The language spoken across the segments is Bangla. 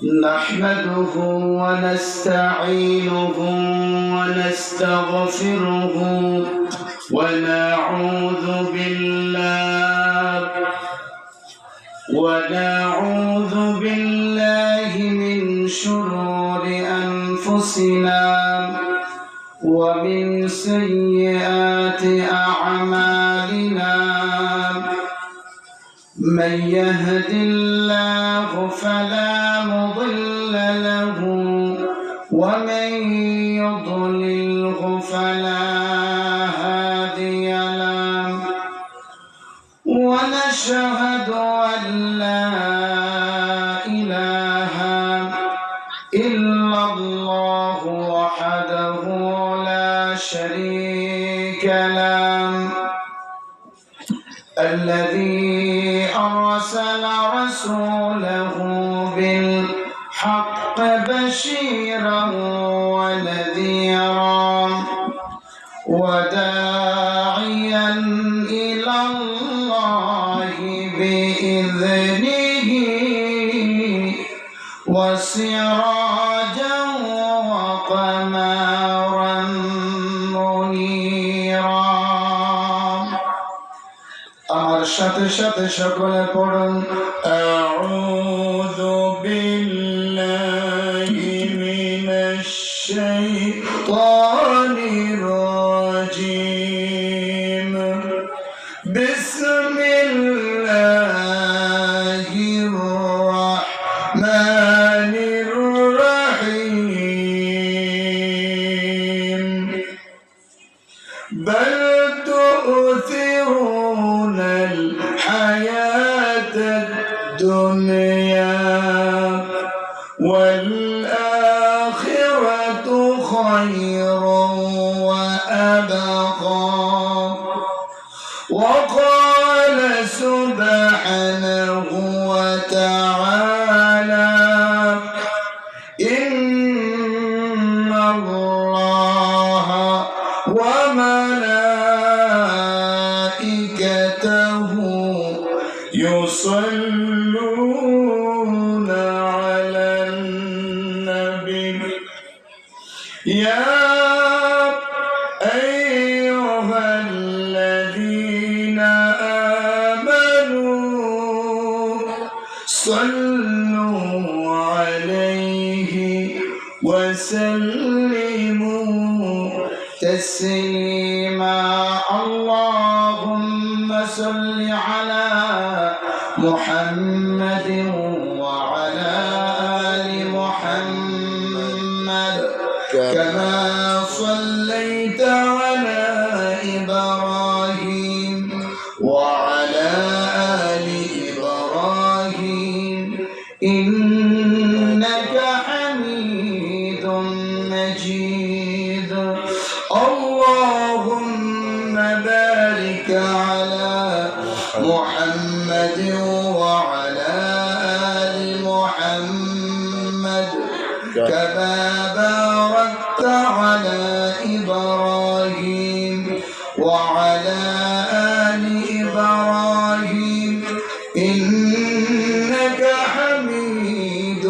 نحمده ونستعينه ونستغفره ونعوذ بالله من شرور أنفسنا ومن سيئات أعمالنا من يهد الله فلا مضل له ومن يضلله فلا هادي له ونشهد أن لا إله إلا الله وحده لا شريك له الذي أرسل رسوله بالحق بشيرا ونذيرا وداعيا إلى الله بإذنه وسراجا وقمرا منيرا আমার সাথে সাথে সকলে পড়ুন আউযু বিল্লাহি মিনাশ শাইতানির রাজিম বিসমিল্লাহির রাহমানির রাহিম বাল تؤثرون الحياة الدنيا والآخرة خير وأبقى وقال سبحانه وتعالى إن الله وملائكته يصلون على النبي يا أيها الذين آمنوا صلوا عليه وسلموا تسليما اللهم صل على محمد وعلى آل محمد كما صليت على إبراهيم وعلى آل إبراهيم إنك حميد مجيد اللهم بارك على محمد وعلى آل محمد كما باركت على إبراهيم وعلى آل إبراهيم إنك حميد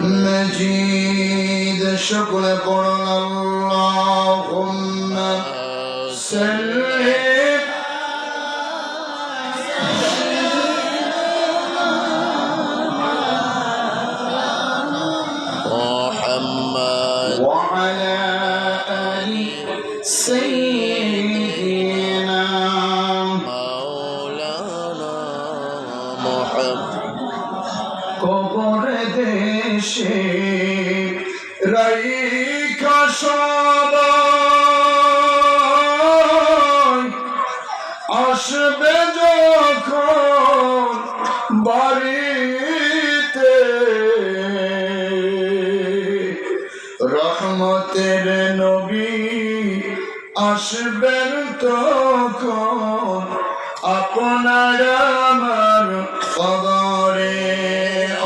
مجيد شكر اللهم سلم وعلى آل سيدنا مولانا محمد কবর দেশে রাইখা সবাই আসবে যখন বাড়িতে রহমতের নবী আসবেন তখন আপনার আমার কবরে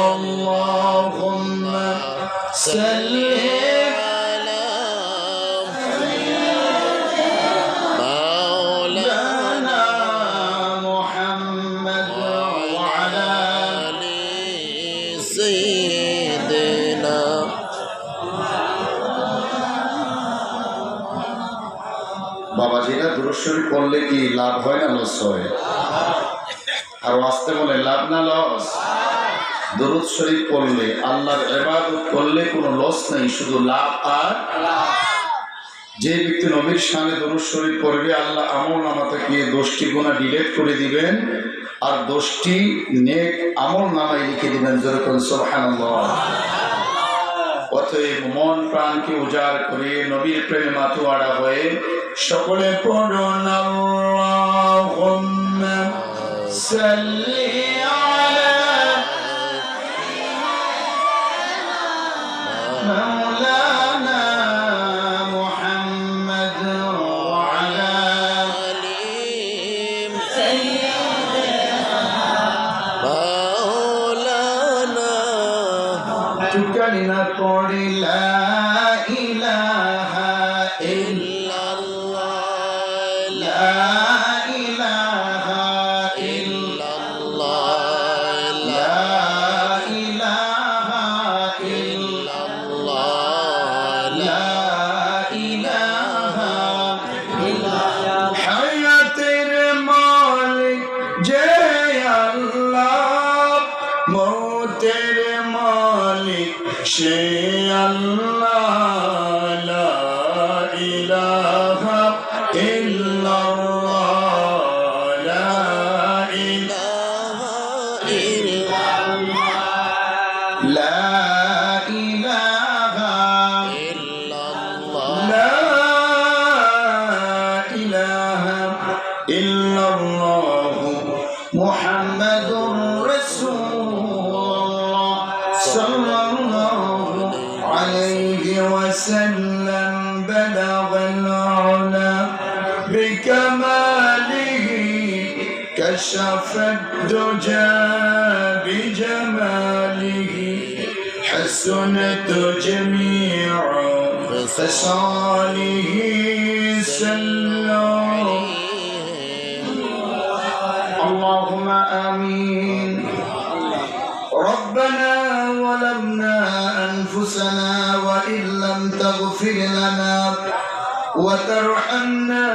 আল্লাহুম্মা সাল্লি আলা মাওলানা মুহাম্মদ ওয়া আলা আলি সাইয়্যিদিনা দরুদ শরীফ পড়লে কি লাভ হয় না লস হয়? আর আসতে বলে লাভ না লস? দরুদ শরীফ পড়লে, আল্লাহর ইবাদত করলে কোনো লস নেই, শুধু লাভ আর যে ব্যক্তি নবীর শানে দরুদ শরীফ পড়বে আল্লাহ আমলনামা থেকে 10টি গুনাহ ডিলিট করে দিবেন আর 10টি নেক আমলনামায় লিখে দিবেন। যেরকম সুবহানাল্লাহ। অতএব মন প্রাণকে উজাড় করে নবীর প্রেমে মাতোয়ারা হয়ে সকলে পড়ুন আল্লাহুম্মা সাল্লি আলা মাওলানা মুহাম্মদ ওয়া আলা আলি সাইয়্যিদিনা মাওলানা। তুকালিনা পড়ি লা ইলাহা ইল্লাল্লাহ, লা ইলাহা ইল্লাল্লাহ, লা ইলাহা ইল্লাল্লাহ, লা ইলাহা ইল্লাল্লাহ। হায়াতের মালিক যে আল্লাহ, মৌতের মালিক সে আল্লাহ, লা ইলাহা ইল্লাল্লাহ, লা ইলাহা ইল্লাল্লাহ, লা ইলাহা ইল্লাল্লাহ, লা ইলাহা ইল্লাল্লাহ মুহাম্মাদুর রাসূলুল্লাহ সাল্লাল্লাহু আলাইহি ওয়াসাল্লাম। বালাগাল উলা বিকামালিহি কাশাফাদ দুজা বিজামালিহি হাসনাত জামিউ ফিসালিহি সাল্লাল্লাহু আল্লাহুম্মা আমিন। ربنا ظلمنا أنفسنا وإن لم تغفر لنا وترحمنا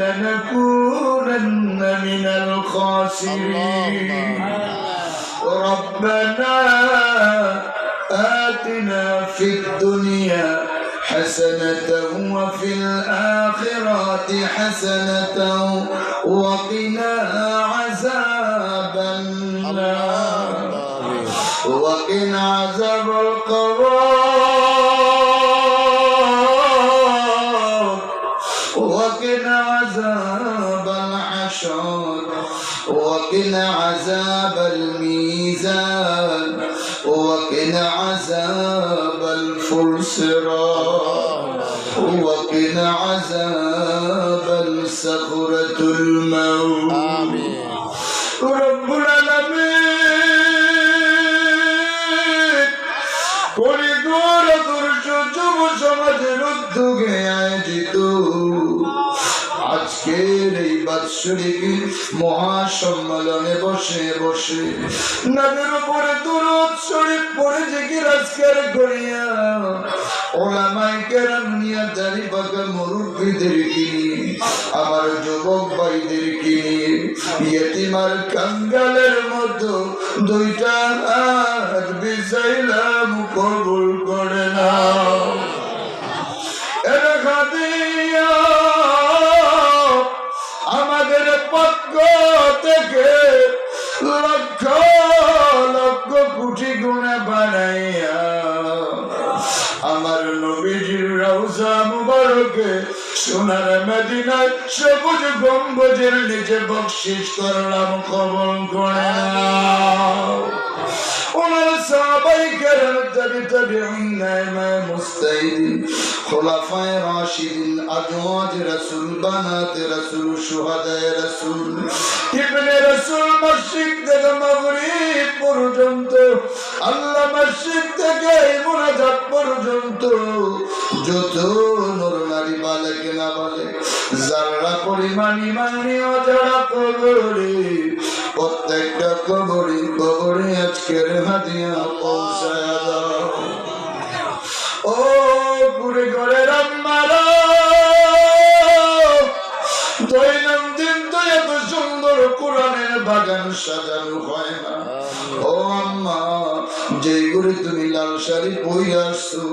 لنكونن من الخاسرين. ربنا آتنا في الدنيا حسنة وفي الآخرة حسنة وقنا عذاب النار وقنا عذاب القبر وقنا عذاب الحشر وقنا عذاب الميزان وقنا عذاب الفرسران وقنا عذاب السكرة الموت. آمين. رب العالمين করিডোর আদর্শ যুব সমাজের উদ্যোগে আয়োজিত আজকের এই বাৎসরিক মহাসম্মেলনে বসে বসে নবীর উপরে দুরূদ শরীফ পড়ে জিকির আজকার করিয়া ওলামায়ে কেরাম নিয়ে দাড়ি পাকা মুরব্বিদেরকে নিয়ে আমার যুবক ভাইদেরকে নিয়ে ইয়েতিমার কাঙ্গালের মতো দুইটা হাত বিছাইলাম, কবুল করে নাও। এটা দিয়া আমাদের পক্ষ থেকে লক্ষ লক্ষ কোটি গুণে বানাইয়া আমার নবীজির রওজা মুবারকে সোনার মদিনায় সবুজ গম্বুজের নিচে বকশিশ করলাম, কবুল করে নাও। ওনার সাহাবায়ে কেরাম তাবিঈন ইমাম মুস্তাহিদিন খুলাফায়ে রাশিদিন আজওয়াজ রাসূল বানাতে রাসূল শুহাদায়ে রাসূল ইবনে রাসূল মসজিদ থেকে মাগরিব পর্যন্ত আল্লাহ মসজিদ থেকে মুনাজাত পর্যন্ত যত নর নারী বালক না বালক যারা পরিমাণ ঈমান নিয়ে যারা কবরে প্রত্যেকটা কবরে কবরে আজকের হাদিয়া পৌঁছায়া দাও। ও পুরে ঘরে রাম্মারা সাজানো হয় না। ও আম্মা, যেই করে তুমি লাল শাড়ি পরে আসছো,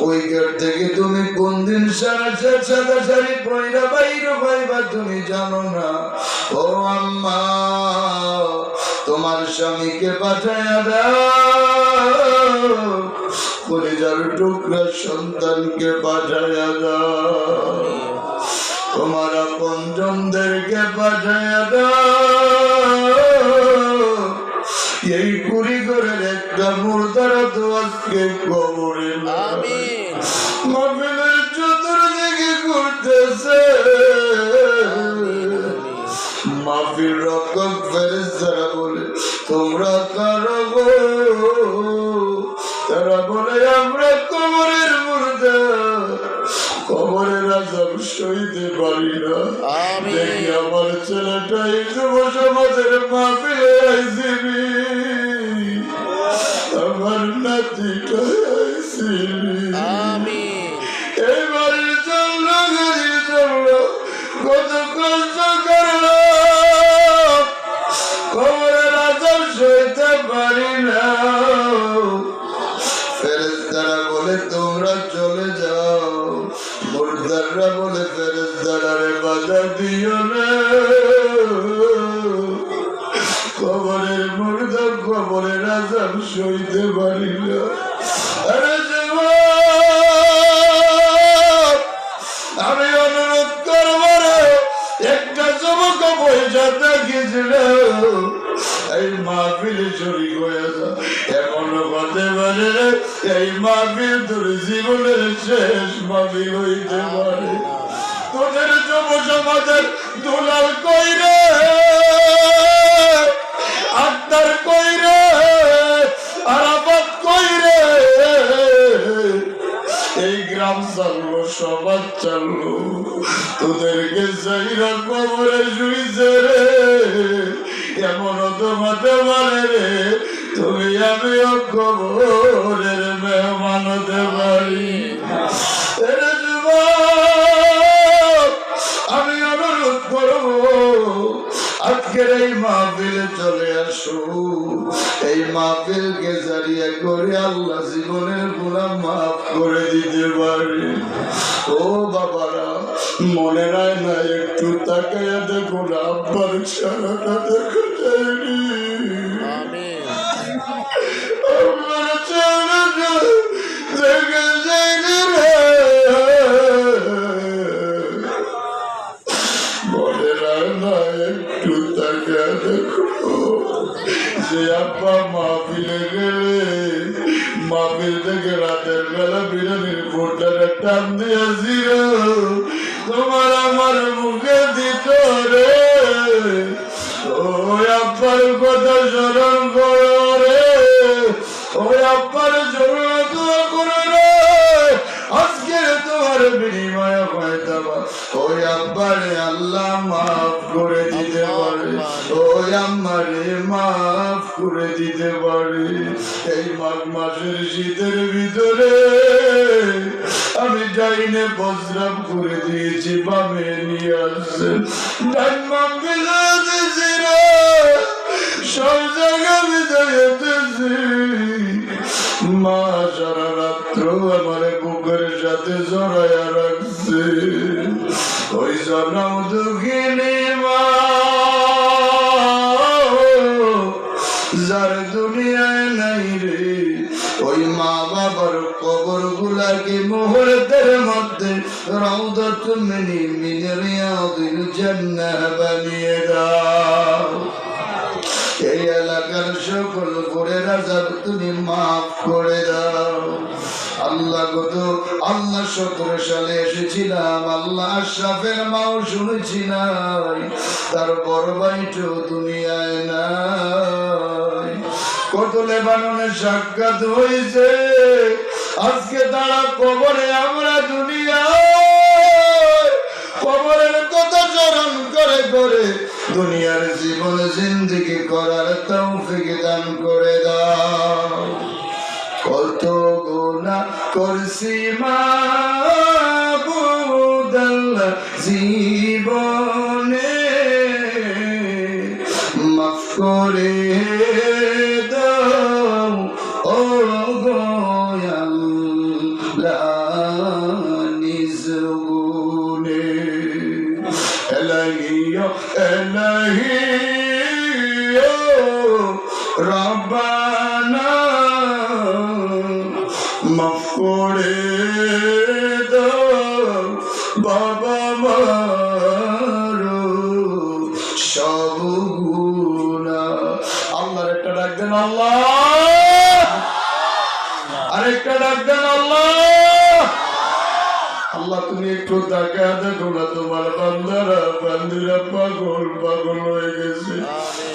ওই গেট থেকে তুমি কোন দিন সাদা শাড়ি পরে বাইরে পাইবা তুমি জানো না। ও আম্মা, তোমার স্বামীকে পাঠায়া দাও, কলিজার টুকরা সন্তানকে পাঠায়া দাও, তোমার আপনজনদেরকে পাঠায়া দাও। এই কুড়িঘরের একটা মুর্দারা তো আজকে কবরে মাহফিলের চতুর্দিকে ঘুরতেছে। মাহফিল রক্ষক ফেরেশতারা বলে তোমরা কারা গো? তারা বলে আমরা কবরের মুর্দা, কবরের আযাব সইতে পারি না। দেখি আমার ছেলেটা এই যুব সমাজের মাহফিলে আইসিবি, আমার নাতিটা আইসিবি, এই বাড়ির চললো গাড়ি চললো, কত কষ্ট করলাম, কবরের আযাব সইতে পারি না। ফেরেশতারা বলে তোমরা চলে যাও, মুর্দাররা বলে ফেরেশতারা রে বাধা দিও না, কবরের মুর্দা কবরের আযাব সইতে পারি না। আরে যুবক, আমি অনুরোধ করবো রে, একটা যুবক পয়সা থাকিছিল এই মাহফিলে শরীক হয়ে যা। এমন হতে পারে এই মাহফিল তোর জীবনের শেষ মাহফিল হইতে পারে। তোদের যুব সমাজের দুলাল কইরে, আক্তার কইরে, আরাফাত কইরে, এই গ্রাম চাললো, সমাজ চাললো, তোদেরকে চাইরা কবরে শুইছে রে। এমন তো হতে পারে রে, তুমি আমিও কবরের মেহমান হতে পারি। আমি অনুরোধ করবো আজকের এই মাহফিলে চলে আসো, এই মাহফিলকে জারিয়া করে আল্লাহ জীবনের গুনাহ মাফ করে দিতে পারে। ও বাবারা, মনে রায় না একটু তাকাইয়া দেখো না, আব্বার চেহারাটা দেখো যায়নি, আব্বার চেহারাটা দেখে যায়নি রে। মনে রায় না একটু তাকাইয়া দেখো যে আব্বা মাহফিলে গেলে মাহফিল থেকে রাতের বেলা বিরিয়ানির ফোটারে টান দিয়েছিল, তোমার আমার মুখে দিত রে। ওই আব্বার কথা স্মরণ করো রে, ওই আব্বার জন্য দোয়া করো রে, আজকে তোমার বিনিময় পাইতাবা। ওই আব্বারে আল্লাহ মাফ করে দিতে পারে, ওই আম্মারে মাফ করে দিতে পারে। এই মাঘ মাসের শীতের ভিতরে আমি যাইনে বজরাম করে দিয়েছি, বামে নিয়ে আসছেন, ডাইমাম বিজয় দিয়েছি রে, সব জায়গা বিজয় দিয়েছি। মা সারা রাত্র আমার বুকের সাথে জড়াইয়া রাখছে, ওই জনম দুঃখিনী মা যার দুনিয়ায় নাই রে। ওই মা বাবার কবর গুলাকে মুহূর্তের মধ্যে রাউদাতুম মিন রিয়াদিল জান্নাহ বানিয়ে দাও। এই এলাকার সকল গুনাহের আযাব তুমি মাফ করে দাও। আল্লাহ গত আল্লাহ 17 সালে এসেছিলাম, আল্লাহ আশরাফের মাও শুনেছি নাই, তার বড় ভাইটো দুনিয়ায় নাই। কত লেবাননে সাক্ষাৎ হয়েছে, আজকে তারা কবরে, আমরা দুনিয়ায় কবরের কথা স্মরণ করে করে দুনিয়ার জীবন জিন্দেগি করার তৌফিক দান করে দাও। কত গুনাহ করছি মাবুদ আল্লাহ জীবনে, মাফ বানা মাফ করে দাও বাবা মারো সব গুনাহ। আল্লাহর একটা ডাক দেন আল্লাহ, আরেকটা ডাক দেন আল্লাহ। আল্লাহ তুমি একটু তাকা দেখো না, তোমার বান্দারা বান্দিরা পাগল পাগল হয়ে গেছে।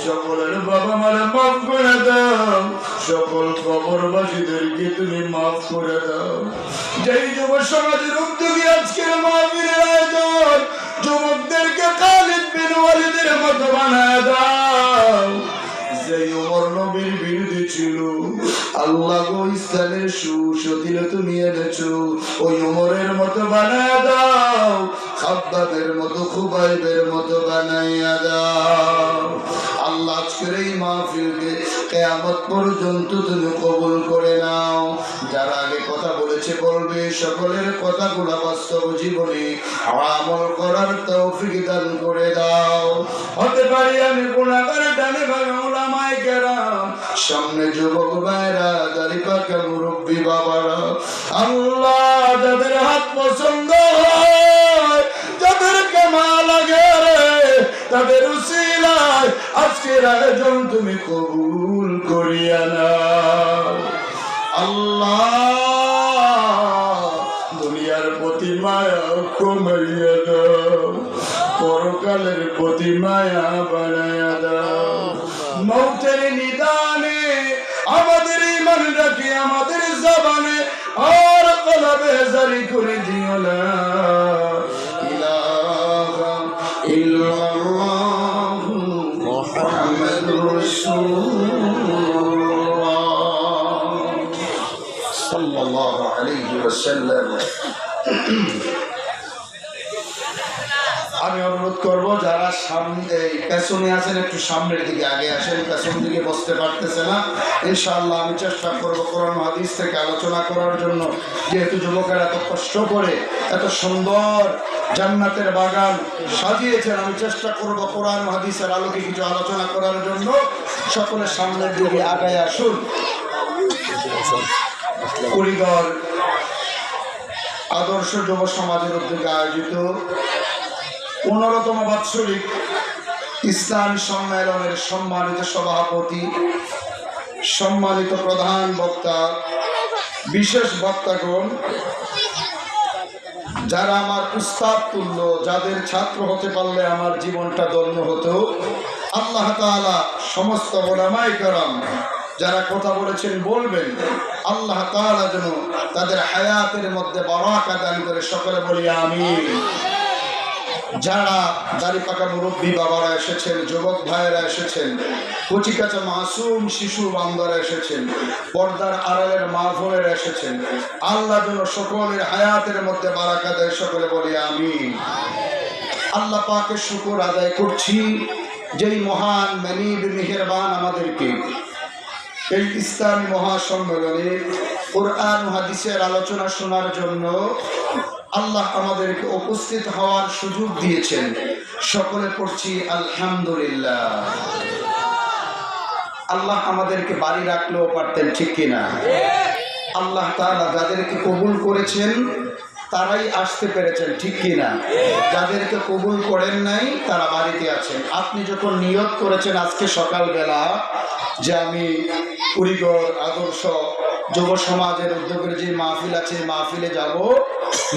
সকলের বাবা মারা মাফ করে দাও, সকল কবরবাসীদেরকে তুমি মাফ করে দাও। যেই যুব সমাজের উদ্যোগী আজকের মাহফিলের আয়োজন, যুবকদেরকে খালিদ বিন ওয়ালিদের মতো বানায় দাও। যেই ওমর নবীর বিরুদ্ধে ছিল, আল্লাহ গো ইসলামের সুশীল তুমি এনেছো, ওই ওমরের মতো বানায় দাও, খাব্বাবের মতো খুবাইবের মতো বানাইয়া দাও। আল্লাহ আজকের এই মাহফিলকে কিয়ামত পর্যন্ত তুমি কবুল করে নাও। যারা আগে কথা বলেছে বলবে, সকলের কথাগুলো বাস্তব জীবনে আমল করার তৌফিক দান করে দাও। হতে পারি আমি গুনাহগার, ডানে বামে উলামায়ে কেরাম, সামনে যুবক ভাইরা, দাড়ি পাকা মুরব্বী বাবারা। আল্লাহ যাদের হাত পছন্দ হয়, যাদের কেমা লাগে রে, তাদের উসিলায় আজকের আয়োজন তুমি কবুল করিয়া নাও। আল্লাহ দুনিয়ার প্রতি মায়া কমাইয়া দাও, পরকালের প্রতি মায়া বাড়াইয়া দাও। মৌতের নিদানে আমাদের ঈমান রাখি আমাদের জবানে আর কলবে জারি করে দিও না ইলাহা ইল্লাল্লাহ মুহাম্মাদুর রাসূলুল্লাহ সাল্লাল্লাহু আলাইহি ওয়াসাল্লাম। আমি অনুরোধ করবো যারা সামনে পেছনে আছেন একটু সামনের দিকে আগে আসেন, পেছন দিকে বসতে পারতেছে না। ইনশাআল্লাহ আমি চেষ্টা করবো কোরআন হাদিস থেকে আলোচনা করার জন্য। যেহেতু যুবকেরা এত কষ্ট করে এত সুন্দর জান্নাতের বাগান সাজিয়েছেন, আমি চেষ্টা করবো কোরআন হাদিসের আলোকে কিছু আলোচনা করার জন্য। সকলের সামনের দিকে আগায় আসুন। কুড়িগড় আদর্শ যুব সমাজের উদ্যোগে আয়োজিত 15তম বাৎসরিক ইসলামী সম্মেলনের সম্মানিত সভাপতি, সম্মানিত প্রধান বক্তা, বিশেষ বক্তাগণ, যারা আমার উস্তাদ তুল্য, যাদের ছাত্র হতে পারলে আমার জীবনটা ধন্য হতো, আল্লাহ তাআলা সমস্ত উলামায়ে কেরাম যারা কথা বলেছেন বলবেন, আল্লাহ তাআলা যেন তাদের হায়াতের মধ্যে বারাকা দান করে। সকলে বলি আমিন। যারা দাড়ি পাকা মুরব্বী বাবারা এসেছেন, যুবক ভাইয়েরা এসেছেন, কচি কাঁচা মাসুম শিশু বান্দারা এসেছেন, পর্দার আড়ালের মা বোনেরা এসেছেন, আল্লাহ যেন সকলের হায়াতের মধ্যে বারাকা দেয়। সকলে বলি আমিন। আল্লাহ পাকের শুকর আদায় করছি, যেই মহান মানিব মেহেরবান আমাদেরকে এই ইসলামী মহাসম্মেলনে কোরআন ও হাদিসের আলোচনা শোনার জন্য আল্লাহ আমাদেরকে উপস্থিত হওয়ার সুযোগ দিয়েছেন। সকলে পড়ছি আলহামদুলিল্লাহ। আল্লাহ আমাদেরকে বাড়ি রাখলেও পারতেন, ঠিক কিনা? আল্লাহ তাআলা যাদেরকে কবুল করেছেন তারাই আসতে পেরেছেন, ঠিক কিনা? যাদেরকে কবুল করেন নাই তারা বাড়িতে আছেন। আপনি যখন নিয়ত করেছেন আজকে সকালবেলা যে আমি কুড়িগড় আদর্শ যুব সমাজের উদ্যোগের যে মাহফিল আছে মাহফিলে যাব,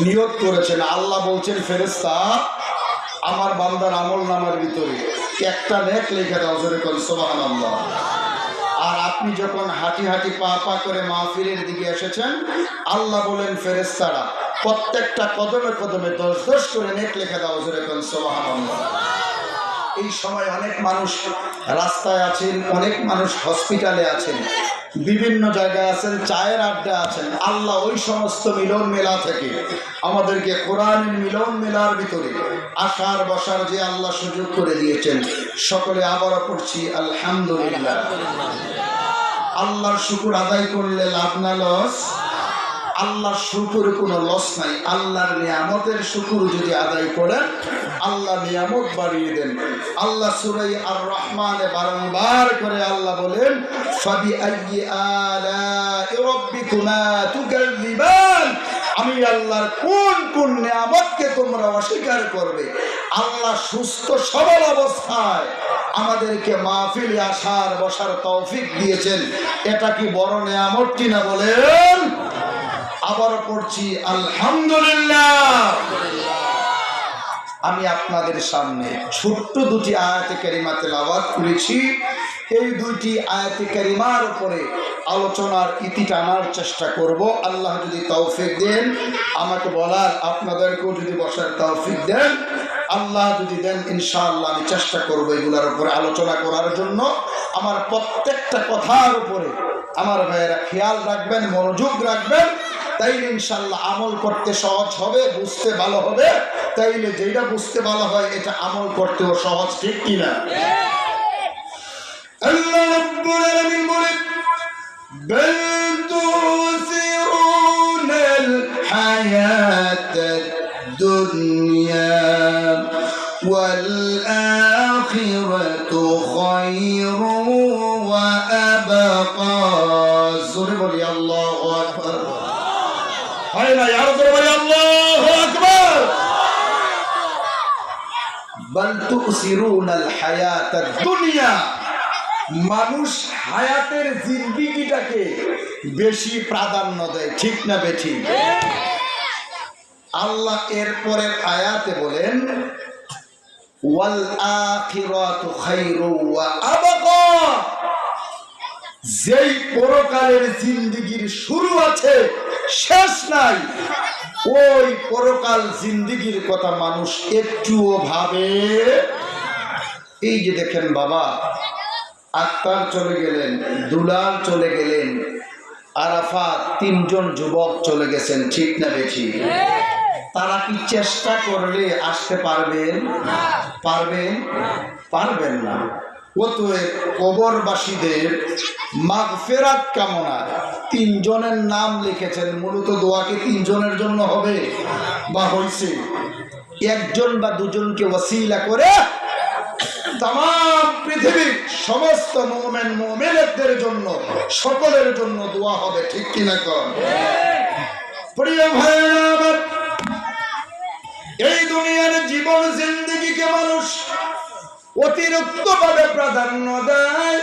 নিয়ত করেছেন, আল্লাহ বলছেন ফেরেশতা আমার বান্দার আমল নামার ভিতরে একটা নেক লিখে দাও, জোরে কোন সুবহানাল্লাহ। আর আপনি যখন হাঁটি হাঁটি পা পা করে মাহফিলের দিকে এসেছেন, আল্লাহ বলেন ফেরেশতারা প্রত্যেকটা কদমে কদমে 10-10 করে নেক লিখে দাও, জোরে কোন সুবহানাল্লাহ। এই সময় অনেক মানুষ রাস্তায় আছেন, অনেক মানুষ হসপিটালে আছেন, বিভিন্ন জায়গায় আছেন, চায়ের আড্ডা আছেন। আল্লাহ ওই সমস্ত মিলন মেলা থেকে আমাদেরকে কোরআনের মিলন মেলার ভিতরে আসার বসার যে আল্লাহ সুযোগ করে দিয়েছেন। সকলে আবারও পড়ছি আলহামদুলিল্লাহ। আল্লাহর শুকর আদায় করলে লাভ না লস? আল্লাহর শুকর কোনো লস নাই। আল্লাহর নিয়ামতের শুকর যদি আদায় করেন, আল্লাহ নিয়ামত বাড়িয়ে দেন। আল্লাহ সূরা আর রহমানে বারংবার করে আল্লাহ বলেন, ফাবিআইয়ি আলাই রাব্বিকুমা তুকাযযিবান, আমি আল্লাহর কোন কোন নিয়ামতকে তোমরা অস্বীকার করবে। আল্লাহ সুস্থ সবল অবস্থায় আমাদেরকে মাহফিলে আসার বসার তৌফিক দিয়েছেন, এটা কি বড় নিয়ামত কিনা বলেন? আবার পড়ছি আলহামদুলিল্লাহ। আমি আপনাদের সামনে ছোট্ট দুটি আয়াতে কারিমা তেলাওয়াত করেছি। এই দুইটি আয়াতে কারিমার উপরে আলোচনার ইতি টানার চেষ্টা করব। আল্লাহ যদি তৌফিক দেন আমাকে বলার, আপনাদেরকেও যদি বসার তৌফিক দেন, আল্লাহ যদি দেন, ইনশাআল্লাহ আমি চেষ্টা করবো এগুলোর উপরে আলোচনা করার জন্য। আমার প্রত্যেকটা কথার উপরে আমার ভাইয়েরা খেয়াল রাখবেন, মনোযোগ রাখবেন, তাইলে ইনশাআল্লাহ আমল করতে সহজ হবে, বুঝতে ভালো হবে। তাইলে যেটা বুঝতে ভালো হয় এটা আমল করতেও সহজ, ঠিক কিনা? আল্লাহ রাব্বুল আলামিন বলেন, বাল তুসিরুনাল হায়াতাদ দুনিয়া ওয়াল আখিরাতু খায়রুন ওয়া আবকা। জোরে বলি আল্লাহু আকবার। হয় না আর জোরে বলি আল্লাহু আকবার। বাল তুসিরুনাল হায়াতাদ দুনিয়া, মানুষ হায়াতের জিন্দেগিটাকে বেশি প্রাধান্য দেয়, ঠিক না বেঠিক? আল্লাহ এরপরের আয়াতে বলেন, ওয়াল আখিরাতু খায়রু ওয়া আবকা, যেই পরকালের জিন্দেগির শুরু আছে শেষ নাই, ওই পরকাল জিন্দেগির কথা মানুষ একটুও ভাবে। এই যে দেখেন বাবা, আক্তার চলে গেলেন, দুলাল চলে গেলেন, আরাফাত তিনজন যুবক চলে গেছেন, ঠিক না বেঠিক? তারা কি চেষ্টা করলে আসতে পারবেন? পারবেন? পারবেন না। অতএব কবরবাসীদের মাগফিরাত কামনা তিনজনের নাম লিখেছেন। মূলত দোয়া কি তিনজনের জন্য হবে বা হয়েছে? একজন বা দুজনকে ওসিলা করে তামাম পৃথিবীর সমস্ত মুমিন মুমিনাতদের জন্য, সকলের জন্য দোয়া হবে, ঠিক কিনা কন? প্রিয় ভাইরা আমার, এই দুনিয়ার জীবন জিন্দেগিকে মানুষ অতিরিক্ত ভাবে প্রাধান্য দেয়,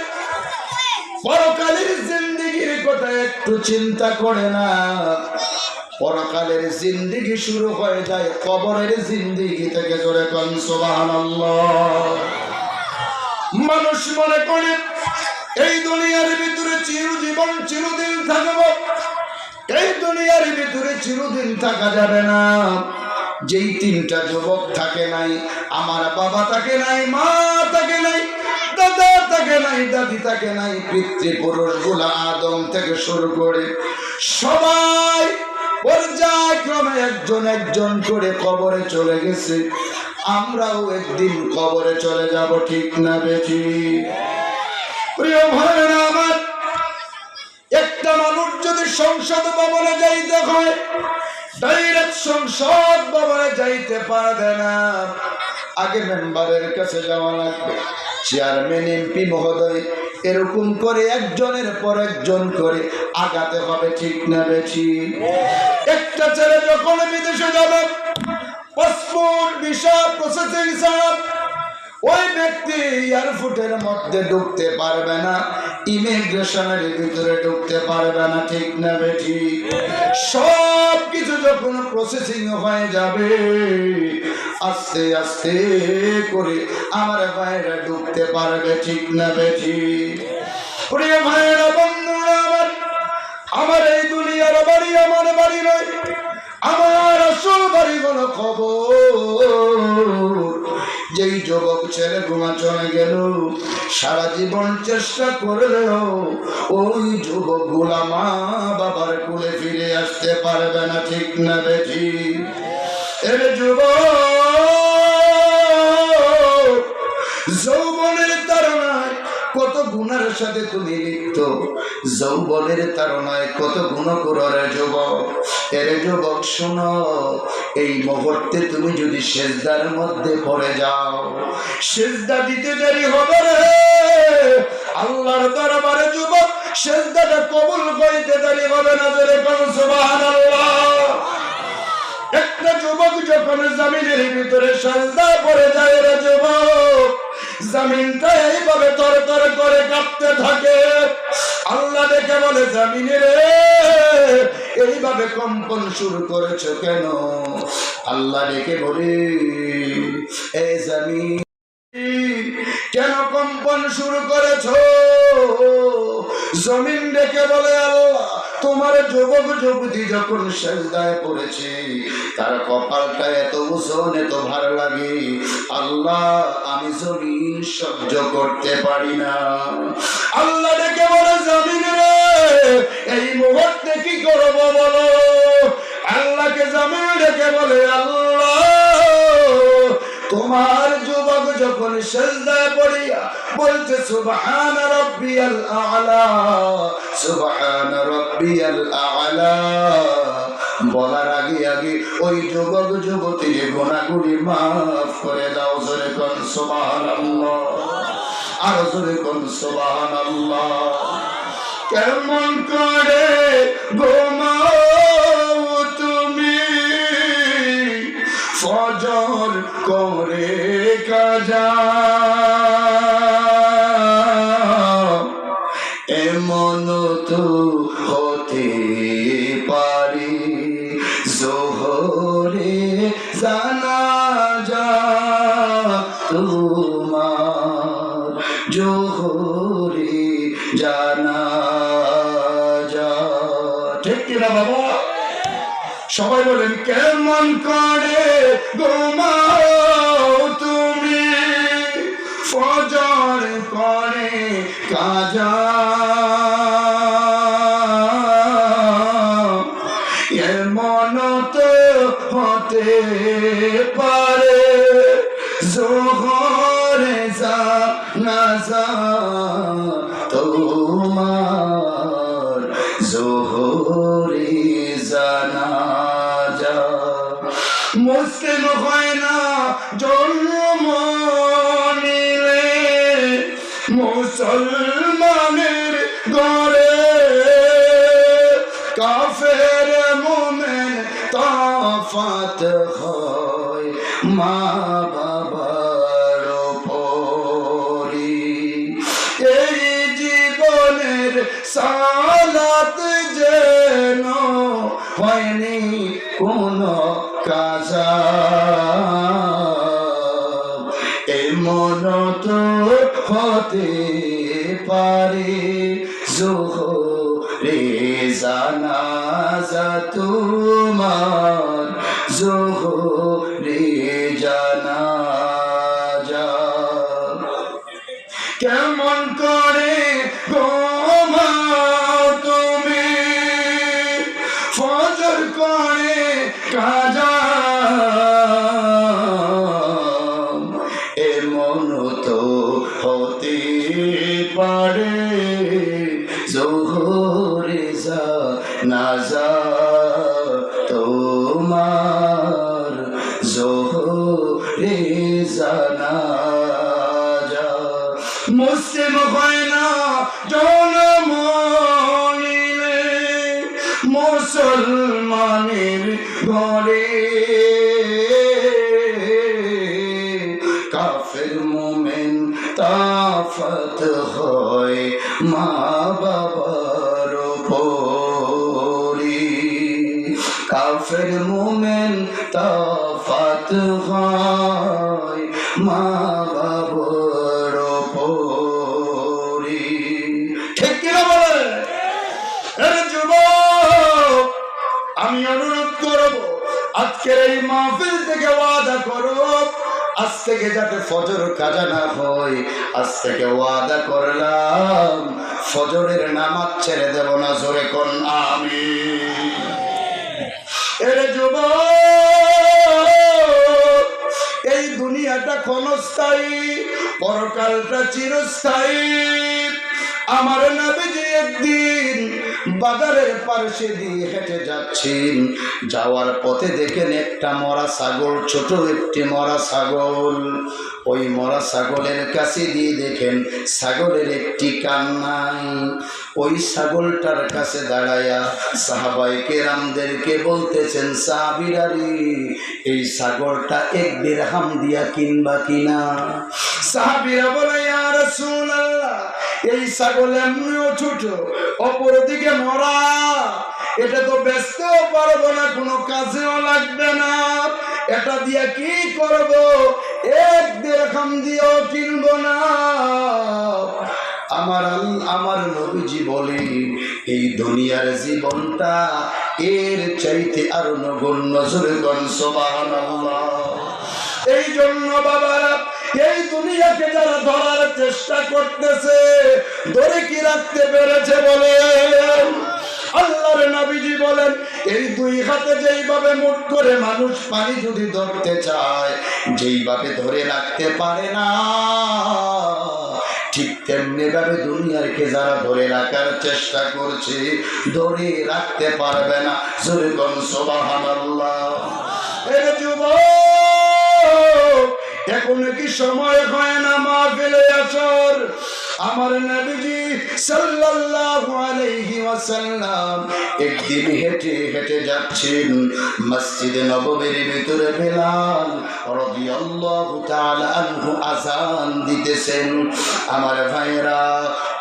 পরকালের জিন্দেগির কথা একটু চিন্তা করে না। পরকালের জিন্দেগি শুরু হয়ে যায় কবরের জিন্দেগি থেকে। জোরে কোন সুবহানাল্লাহ। মানুষ মনে করে এই দুনিয়ার ভিতরে চিরজীবন চিরদিন থাকব, এই দুনিয়ার ভিতরে চিরদিন থাকা যাবে না। যেই তিনটা যুবক থাকে নাই, আমার বাবা থাকে নাই, মা থাকে নাই, দাদা থাকে নাই, দাদি থাকে নাই, পিতৃপুরুষগুলা আদম থেকে শুরু করে সবাই পর্যায়ক্রমে একজন একজন করে কবরে চলে গেছে। আমরাও একদিন কবরে চলে যাব, ঠিক না বেঠিক? প্রিয় ভাইরা আমার, একটা মানুষ যদি সংসদ ভবনে যাইতে হয়, ডাইরেক্ট সংসদ ভবনে যাইতে পারবে না, আগে মেম্বারের কাছে যাওয়া লাগবে, চেয়ারম্যান এমপি মহোদয়, এরকম করে একজনের পর একজন করে আগাতে হবে, ঠিক না বেঠিক? একটা ছেলে যখন বিদেশে যাবে, পাসপোর্ট ভিসা প্রসেসিং ছাড়া ওই ব্যক্তি এয়ারপোর্টের মধ্যে ঢুকতে পারবে না, ইমিগ্রেশনের ভিতরে ঢুকতে পারবে না, ঠিক না বেঠিক? সব কিছু যখন প্রসেসিং হয়ে যাবে, আস্তে আস্তে করে আমার ভাইরা ঢুকতে পারবে, ঠিক না বেঠিক? প্রিয় ভাইরা, বন্ধুরা আমার, আমার এই দুনিয়ার বাড়ি আমার বাড়ি নয়, আমার আসল বাড়ি হলো কবর। যেই যুবক ছেলে ঘুমা চলে গেল, সারা জীবন চেষ্টা করলেও ওই যুবক গুলা মা বাবার কোলে ফিরে আসতে পারবে না, ঠিক না বেঠিক? এর যুবক যৌবনের তাড়নায় কত গুনার সাথে তুমি লিপ্ত, যৌবনের তাড়নায় কত গুণ করো রে যুবক। এরে যুবক শোনো, এই মুহূর্তে তুমি যদি সেজদার মধ্যে পড়ে যাও, সেজদা দিতে দেরি হবে রে আল্লাহর দরবারে যুবক, সেজদাটা কবুল করিতে দেরি হবে না। জোরে কোন সুবহানাল্লাহ। একটা যুবক যখন জমিনের ভিতরে সেজদা পড়ে যায় রে যুবক, জমিনটা এইভাবে তরতর করে কাঁপতে থাকে। আল্লাহ দেখে বলে, জমিনে রে এইভাবে কম্পন শুরু করেছো কেন? আল্লাহ ডেকে বলে, এ জমিন কেন কম্পন শুরু করেছো? জমিন ডেকে বলে, আল্লাহ তোমার যুবক যুবতী যখন সেজদায় পড়েছে, তার কপালটা এত উঁচন, এত ভার লাগে আল্লাহ, আমি জমিন সহ্য করতে পারি না। আল্লাহ ডেকে বলে, জমিন রে এই মুহূর্তে কি করবো বলো? আল্লাহকে জমিন ডেকে বলে, আল্লাহ তোমার যুবক যখন সেজদায় পড়িয়া বলছে সুবহান রাব্বিয়াল আ'লা, সুবহান রাব্বিয়াল আ'লা, বলার আগে আগে ওই যুবক যুবতীর গুনাহগুলি মাফ করে দাও। জোরে কোন সুবহানাল্লাহ, আর জোরে কোন সুবহানাল্লাহ। কেমন করে ঘুমাও তুমি ফজর করে কাজা, এমন তো হতে পারি জোহরে জানাজা তোমার, জোহরে জানাজা। ঠিক কিনা বাবা? সবাই বলেন, কেমন করে ঘুমাও তুমি ফজর করে কাজা, এমন তো হতে পারে জোহরে জানাজা তোমার, জোহরে জানাজা। মুসলিম হয় না জন্ম নিলে মুসলমানের ঘরে, কাফের মুমিন তফাত হয় মা বাবার উপরি। এই জীবনের সালাত যেন হয়নি কোনো কাজা, এমন তো হতে পারে জোহরে জানাজা তোমার, জোহরে জানাজা। কেমন করে ঘুমাও তুমি ফজর করে কাজা, এমন তো হতে পারে জোহরে জানাজা তোমার, জোহরে জানাজা। মুসলিম হয় না জন্ম নিলে মুসলমানের ঘরে, কাফের মুমিন তাফত হয় মা বাবার উপরি, কাফের মুমিন তাফত হয় মা বাবার উপরি। ঠিক কিনা বলে? যুবক আমি অনুরোধ করব, আজকের এই মাহফিল থেকে ওয়াদা করো, আজ থেকে যাতে ফজর কাজা না হয়। আজ থেকে ওয়াদা করলাম ফজরের নামাজ ছেড়ে দেব না। জোরে কোন আমিন। এর যুবক এই দুনিয়াটা ক্ষণস্থায়ী, পরকালটা চিরস্থায়ী। আমার নবীজি একদিন বাজারের পাশে দিয়ে হেঁটে যাচ্ছেন, যাওয়ার পথে দেখেন একটা মরা ছাগল, ছোট একটি মরা ছাগল। ওই মরা ছাগলের কাছে দিয়ে দেখেন ছাগলের একটি কান নাই। ওই ছাগলটার কাছে দাঁড়ায়া সাহাবায়ে কেরামদেরকে বলতেছেন, সাহাবীরা রে, এই ছাগলটা 1 দিরহাম দিয়া কিনবা কিনা? সাহাবীরা বলে, ইয়া রাসূলুল্লাহ, এই ছাগল এমনিও ছোট, অপরদিকে মরা, এটা তো বেচতেও পারবো না, কোনো কাজেও লাগবে না, এটা দিয়ে কি করব? 1 দিরহাম দিয়েও কিনবো না। আমার নবীজি বলে, এই দুনিয়ার জীবনটা এর চাইতে আরো নগণ্য। জোরে বল সুবহানাল্লাহ। এই জন্য বাবারা, এই দুনিয়াকে যারা ধরার চেষ্টা করতেছে, ধরে কি রাখতে পেরেছে বলেন? আল্লাহর নবীজি বলেন, এই 2 হাতে যেইভাবে মুঠ করে মানুষ পানি যদি ধরতে চায়, যেইভাবে ধরে রাখতে পারে না, ঠিক তেমনি ভাবে দুনিয়াকে যারা ধরে রাখার চেষ্টা করছে, ধরে রাখতে পারবে না। জোরে বল সুবহানাল্লাহ। এর যুবক, এখন কি সময় হয় না মাহফিলে আসার? আমার নবীজি সাল্লাল্লাহু আলাইহি ওয়াসাল্লাম একদিন হেঁটে হেঁটে যাচ্ছেন, মসজিদে নববীর ভিতরে বেলাল রাদিয়াল্লাহু তাআলা আনহু আযান দিতেছেন। আমার ভাইরা,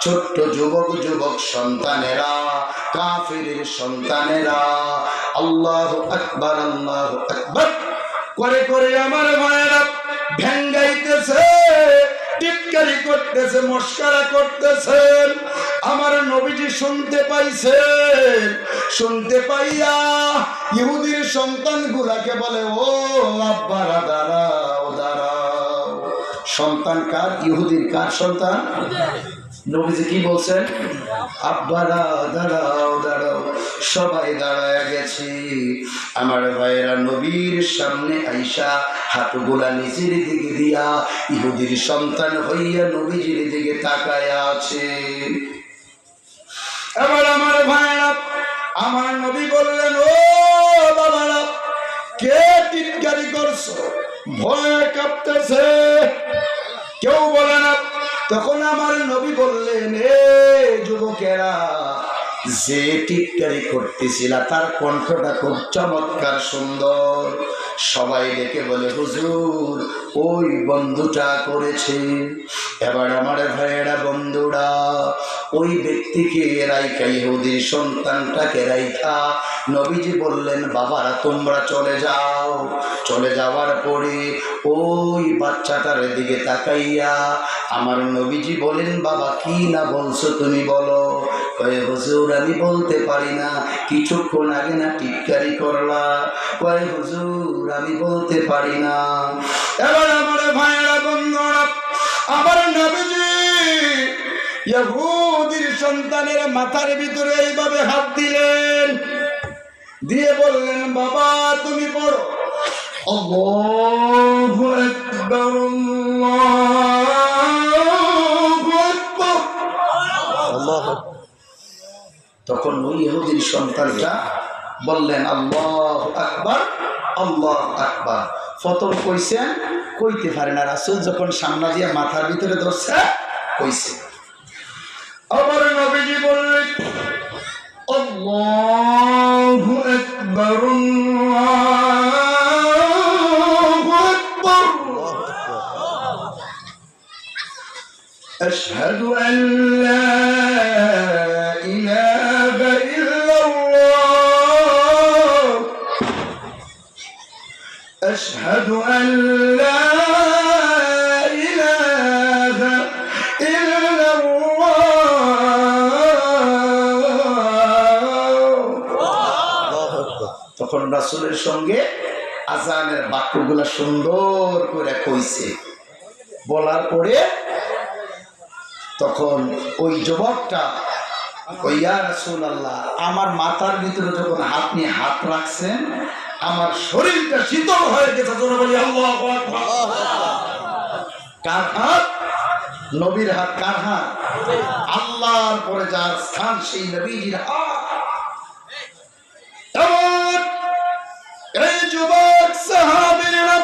ছোট্ট যুবক সন্তানেরা, কাফিরের সন্তানেরা আল্লাহু আকবার আল্লাহু আকবার করে করে আমার ভাইরা ভেঙ্গাইতেছে, টিটকারি করতেছে, মস্করা করতেছেন। আমার নবীজি শুনতে পাইছেন, শুনতে পাইয়া ইহুদির সন্তানগুলাকে বলে, ও আব্বারা দাঁড়াও দাঁড়াও। সন্তান কার? ইহুদির। কার সন্তান? নবীজি কি বলছেন? আব্বারা দাঁড়াও দাঁড়াও। সবাই দাঁড়ায় গেছে। আমার ভাইয়েরা নবীর সামনে আইসা হাতগুলা নিচের দিকে দিয়া ইহুদির সন্তান হইয়া নবীজির দিকে তাকায়া আছে। এবার আমার ভাইয়েরা, আমার নবী বললেন, ও বাবারা, কে টিটকারি করছো? ভয়ে কাঁপতেছে, কেউ বলে না। তখন আমার নবী বললেন, এ যুবকেরা, যে টিটকারি করতেছিল তার কণ্ঠটা খুব চমৎকার সুন্দর। সবাই ডেকে বলে, হুজুর, ওই বন্ধুটা করেছে। এবার আমার ভাইয়েরা, বন্ধুরা, ওই ব্যক্তিকে রাইখা, ইহুদির সন্তানটাকে রাইখা নবীজি বললেন, বাবারা তোমরা চলে যাও। চলে যাওয়ার পরে ওই বাচ্চাটার দিকে তাকাইয়া আমার নবীজি বলেন, বাবা কি না বলছো তুমি বলো? কয়ে, হুজুর আমি বলতে পারি না, কিছুক্ষণ আগে না টিটকারি করলা। কয়ে, হুজুর আমি বলতে পারি না। এবার আমার ভাইয়েরা, বন্ধুরা, আমার নবীজি ইহুদির সন্তানের মাথার ভিতরে এইভাবে হাত দিলেন, দিয়ে বললেন, বাবা তুমি পড়ো, আল্লাহু আকবার আল্লাহু আকবার। তখন ওই ইহুদির সন্তানটা বললেন, আল্লাহু আকবার আল্লাহু আকবার। প্রথম কইছেন, কইতে পারে না, রাসূল যখন সামনে দিয়ে মাথার ভিতরে ধরছে কইছে। আবার নবীজি বললেন, আল্লাহু আকবার আল্লাহু আকবার। আশহাদু আন লা ইলাহা ইল্লাল্লাহ, আশহাদু আন লা ইলাহা তখন রাসূলের সঙ্গে আযানের বাক্যগুলা সুন্দর করে কইছে। বলার পরে তখন ওই যুবকটা, ইয়া রাসূলুল্লাহ, আমার মাথার ভিতরে যখন আপনি হাত রাখছেন আমার শরীরটা শীতল হয়ে গেছে। তোমরা বলি আল্লাহু আকবার। কার হাত? নবীর হাত কার হাত? আল্লাহর পরে যার স্থান সেই নবীজির হাত। এবার এই যুবক সাহাবীরা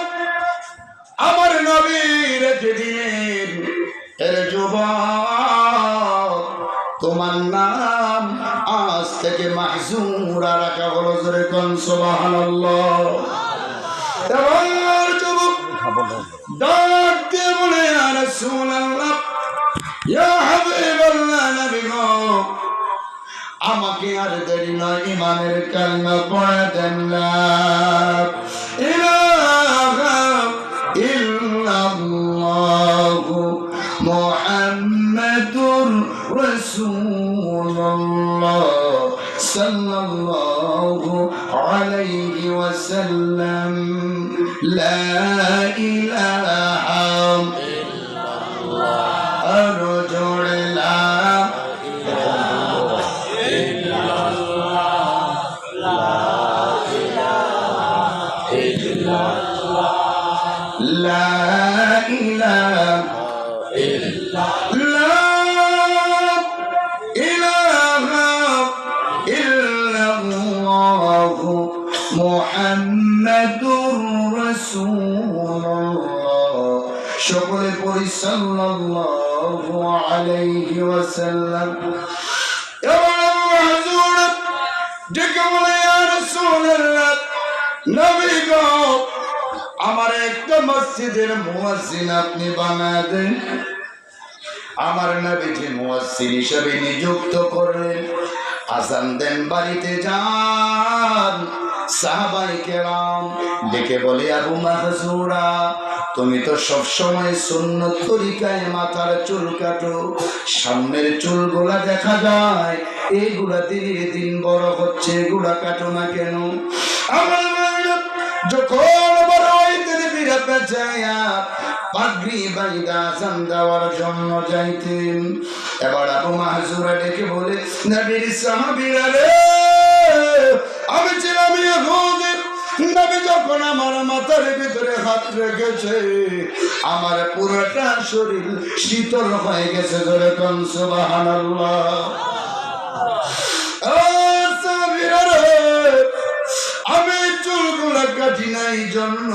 আমার নবীর যেদিন এর যুবক তোমার নাম আজ থেকে মাহজুরা রাখা হলো, জোরে কোন সুবহানাল্লাহ। এবার যুবক ডাক দিয়ে বলে ইয়া রাসূলুল্লাহ, ইয়া হাবিবাল্লাহ, নবী গো আমাকে আর দেরি নয় ইমানের কালিমা পড়ে দেন। লা ইলাহা ইল্লাল্লাহু মুহাম্মাদুর রাসূলুল্লাহ সাল্লাল্লাহু আলাইহি ওয়াসাল্লাম। লা ইলাহা ইল্লাল্লাহ, আরো জোরে লা لا إله إلا الله محمد رسول الله সকলে পড়ি সাল্লাল্লাহু আলাইহি ওয়াসাল্লাম। এবার হুজুর ডেকে বলে ইয়া রাসূলুল্লাহ, নবী গো আমার একটা মসজিদের মুয়াজ্জিন আপনি বানায় দেন। আমার নবীজি মুয়াজ্জিন হিসেবে নিযুক্ত করলেন। আযান দেন, বাড়িতে যান। সাহাবায়ে কেরাম ডেকে বলে আবু মাহজুরা তুমি তো সব সময় সুন্নত তরিকায় মাথার চুল কাটো, সামনের চুলগুলা দেখা যায় এইগুলা দিনের দিন বড় হচ্ছে, এগুলা কাটো না কেন? আমার যখন বড় হইতেন বিরাতে যাইয়া পাগড়ি বাইদা আযান দেওয়ার জন্য যাইতেন। এবার আবু মাহজুরা ডেকে বলে নবীর সাহাবীরা রে, আমি ছিলাম ইহুদি, নবী যখন আমার মাথার ভিতরে হাত রেখেছে আমার পুরোটা শরীর শীতল হয়ে গেছে, ধরে কোন সুবহানাল্লাহ। আমি চুলগুলা কাটি নাই জন্য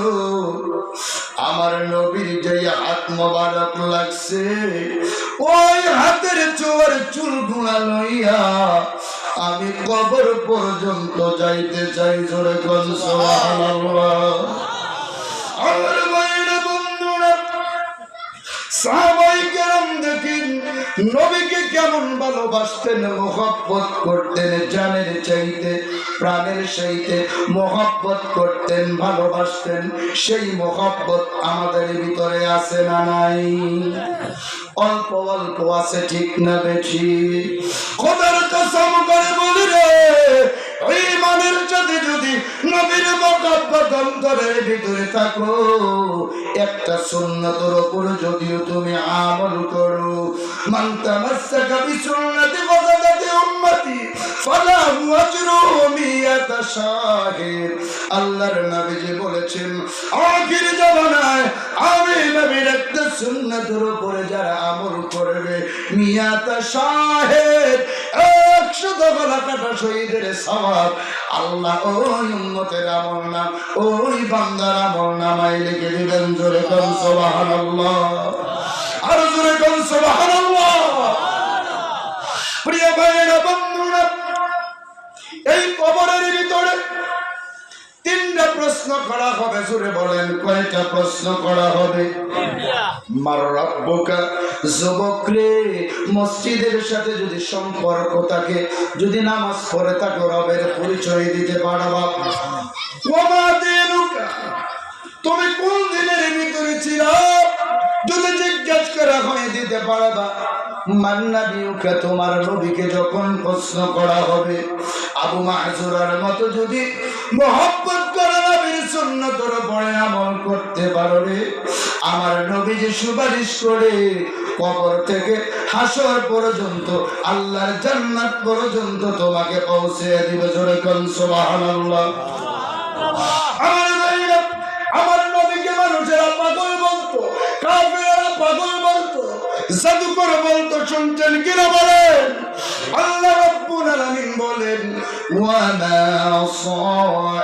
আমার নবীর যে হাত মোবারক লাগছে ওই হাতের চোর চুলগুলা লইয়া আমি কবর পর্যন্ত যাইতে চাই, জোরে কোন সুবহানাল্লাহ। আমার ভাইরা বন্ধুরা, সাহাবায়ে কেরাম দেখেন নবীকে কেমন ভালোবাসতেন, মহব্বত করতেন, জানের চাইতে প্রাণের চাইতে মহব্বত করতেন, ভালোবাসতেন। সেই মহব্বত আমাদের ভিতরে আছে না নাই? অল্প অল্প আছে, ঠিক না বেশি? খোদার কসম করে বলি রে, ঈমানের সাথে যদি নবীর মহব্বত অন্তরের ভিতরে থাকো, একটা সুন্নতের উপর যদিও তুমি আমল করো, মান তামাসসাকা বিসুন্নতি ওয়াসাদাতি উম্মতি ফালাহু আজরুহু মিয়াতা শাহিদ। আল্লাহর নবীজি বলেছেন আখির জামানায় আমি নবীর একটা সুন্নতের উপরে যারা আমল করবে মিয়াতা শাহিদ, 100 গলা কাটা শহীদের সওয়াব আল্লাহ ওই উম্মতের আমল নাম, ওই বান্দার আমল নামায় লিখে দিবেন। জোরে কোন সুবহানাল্লাহ, আর জোরে কোন সুবহানাল্লাহ। প্রিয় ভাইরা বন্ধুরা, এই কবরের ভিতরে 3টা প্রশ্ন করা হবে। জোরে বলেন, কয়টা প্রশ্ন করা হবে? মার রাব্বুকা, যুবক রে, মসজিদের সাথে যদি সম্পর্ক থাকে, যদি নামাজ পড়ে থাকো, রবের পরিচয় দিতে পারবা। ওয়া দীনুকা, তুমি কোন দিনের ভিতরে ছিলা, যদি জিজ্ঞাসা করা হয় দিতে পারবা। মান নবিয়ুকা, তোমার নবীকে যখন প্রশ্ন করা হবে, আবু মাহজুরার মতো যদি মহব্বত করে নবীর সুন্নতের উপরে আমল করতে পারো রে, আমার নবী যে সুপারিশ করে কবর থেকে হাসর পর্যন্ত, আল্লাহর জান্নাত পর্যন্ত তোমাকে পৌঁছে দিবে। জোরে কোন সুবহানাল্লাহ। আমার নবীকে মানুষেরা পাগল বলতো, কাফেররা পাগল বলতো, জাদুকর বলতো শুনছেন কিনা বলেন? আল্লাহ রাব্বুল আলামিন বলেন ওয়া মা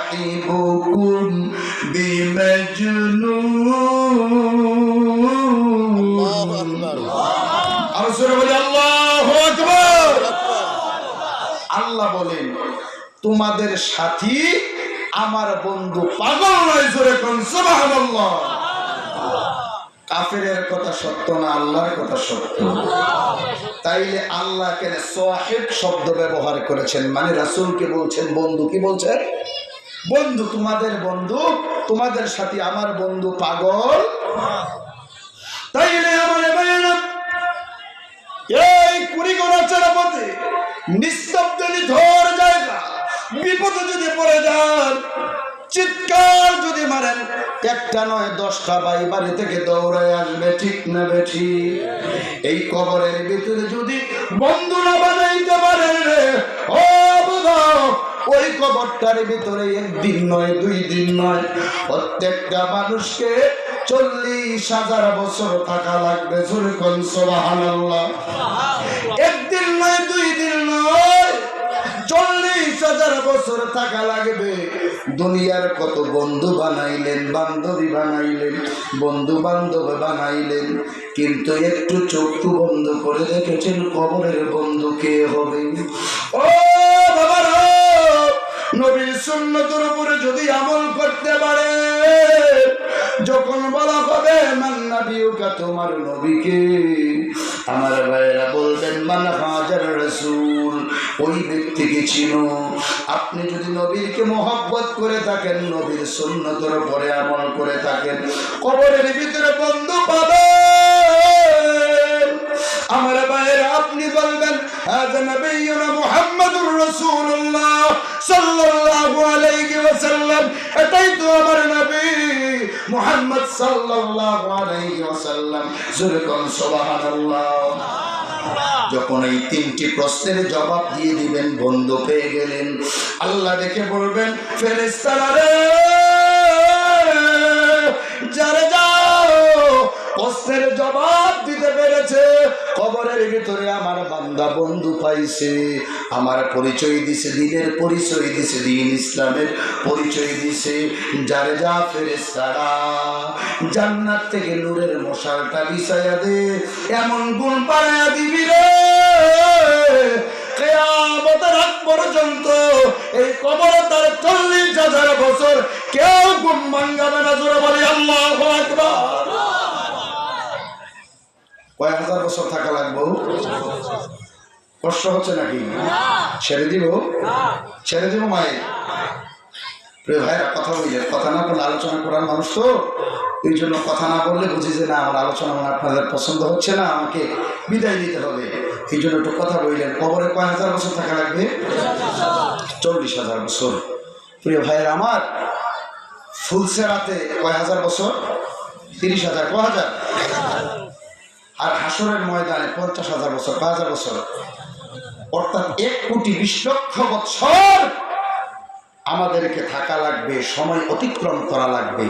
সাহিবুকুম বিমাজনুন। আর সূরা বলে আল্লাহু আকবার। আল্লাহ বলেন তোমাদের সাথী আমার বন্ধু পাগল নয়, জোরে কোন সুবহানাল্লাহ। কাফেরের কথা সত্য না আল্লাহর কথা সত্য? তাইলে আল্লাহ কেন সাহিব শব্দ ব্যবহার করেছেন? মানে রাসূলকে বলছেন বন্ধু। কি বলছেন? বন্ধু, তোমাদের বন্ধু, তোমাদের সাথে আমার বন্ধু পাগল। তাইলে আমার ভাইয়েরা এই কুড়িগোড়াচারা পথে নিস্তব্ধ নিথর জায়গা, বিপদে যদি পড়ে যান, চিৎকার যদি মারেন, একটা নয় 10টা ভাই বাড়ি থেকে দৌড়ায় আসবে, ঠিক না বেঠি? এই কবরের ভিতরে যদি বন্ধু না বানাইতে পারেন রে ও বুঝো, ওই কবরটার ভিতরে 1 দিন নয় 2 দিন নয়, প্রত্যেকটা মানুষকে 40,000 বছর থাকা লাগবে। জোরে কোন সুবহানাল্লাহ। 1 দিন নয় 2 দিন নয়, 40,000 বছর থাকা লাগবে। দুনিয়ার কত বন্ধু বানাইলেন, বান্ধবী বানাইলেন, বন্ধু বান্ধব বানাইলেন, কিন্তু একটু চক্ষু বন্ধ করে দেখেছেন কবরের বন্ধু কে হবে? ও বাবারা, নবীর সুন্নতের উপরে যদি আমল করতে পারে, যখন বলা হবে মান নবিয়ুকা, তোমার নবীকে, আমার ভাইরা বলবেন মান হাজার রাসূল, ওই ব্যক্তিকে চিনো। আপনি যদি নবীকে মহব্বত করে থাকেন, নবীর সুন্নতের উপরে আমল করে থাকেন, কবরের ভিতরে বন্ধু পাবেন। আমার ভাইরা আপনি বলবেন হাযা নবিয়ুনা মুহাম্মাদুর রাসূলুল্লাহ সাল্লাল্লাহু আলাইহি ওয়াসাল্লাম, এটাই তো আমার নবী মুহাম্মদ সাল্লাল্লাহু আলাইহি ওয়াসাল্লাম। জোরে কোন সুবহানাল্লাহ। যখন এই 3টি প্রশ্নের জবাব দিয়ে দিবেন, বন্ধু পেয়ে গেলেন, আল্লাহ দেখে বলবেন ফেরেশতারা রে, যারা যাও প্রশ্নের জবাব দিতে পেরেছে, কবরের ভিতরে আমার বান্দা বন্ধু পাইছে, আমার পরিচয় দিছে, দিনের পরিচয় দিছে, দিন ইসলামের পরিচয় দিছে, যারে যা ফেরেশতারা জান্নাত থেকে নূরের মশালটা বিছায়া দে, এমন গুণ পাড়ায়া দিবি রে, কিয়ামতের আগ পর্যন্ত এই কবরে তার 40,000 বছর কেউ ঘুম ভাঙাবে না। জোরে বলি আল্লাহু আকবার। কয় হাজার বছর থাকা লাগবে? কষ্ট হচ্ছে নাকি? ছেড়ে দিব? ছেড়ে দিব মায়ের? প্রিয় ভাইরা, কথা বললে, কথা না বললে আলোচনা করার মানুষ তো, এই জন্য কথা না বললে বুঝি যে না আমার আলোচনা মানে আপনাদের পছন্দ হচ্ছে না, আমাকে বিদায় দিতে হবে। এই জন্য একটু কথা বললেন। কবরে কয় হাজার বছর থাকা লাগবে? 40,000 বছর। প্রিয় ভাইয়ের আমার, ফুলসেরাতে কয় হাজার বছর? 30,000। কয় হাজার? আর হাসরের ময়দানে 50,000 বছর। কয় হাজার বছর? অর্থাৎ 1,20,00,000 বছর আমাদেরকে থাকা লাগবে, সময় অতিক্রম করা লাগবে,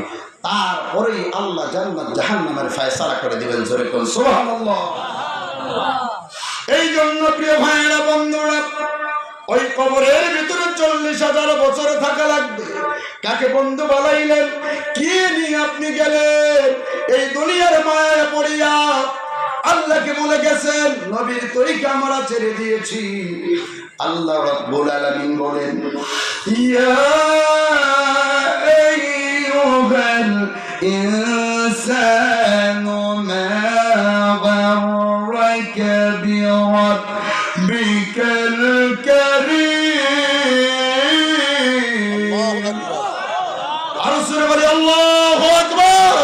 তারপরেই আল্লাহ জান্নাত জাহান্নামের ফয়সালা করে দিবেন। জোরে কোন সুবহানাল্লাহ। এই জন্য প্রিয় ভাইয়েরা, বন্ধুরা, ওই কবরের ভিতরে 40,000 বছর থাকা লাগবে। কাকে বন্ধু বানাইলেন? কি নিয়ে আপনি গেলেন? এই দুনিয়ার মায়া পড়িয়া আল্লাহকে বলে গেছেন, নবীর তরিকা আমরা ছেড়ে দিয়েছি। আল্লাহ রাব্বুল আলামিন বলেন ইয়া আইয়ুহাল ইনসানু মা গাররাকা বিরাব্বিকাল কারীম। আর সূরা বলি আল্লাহু আকবার।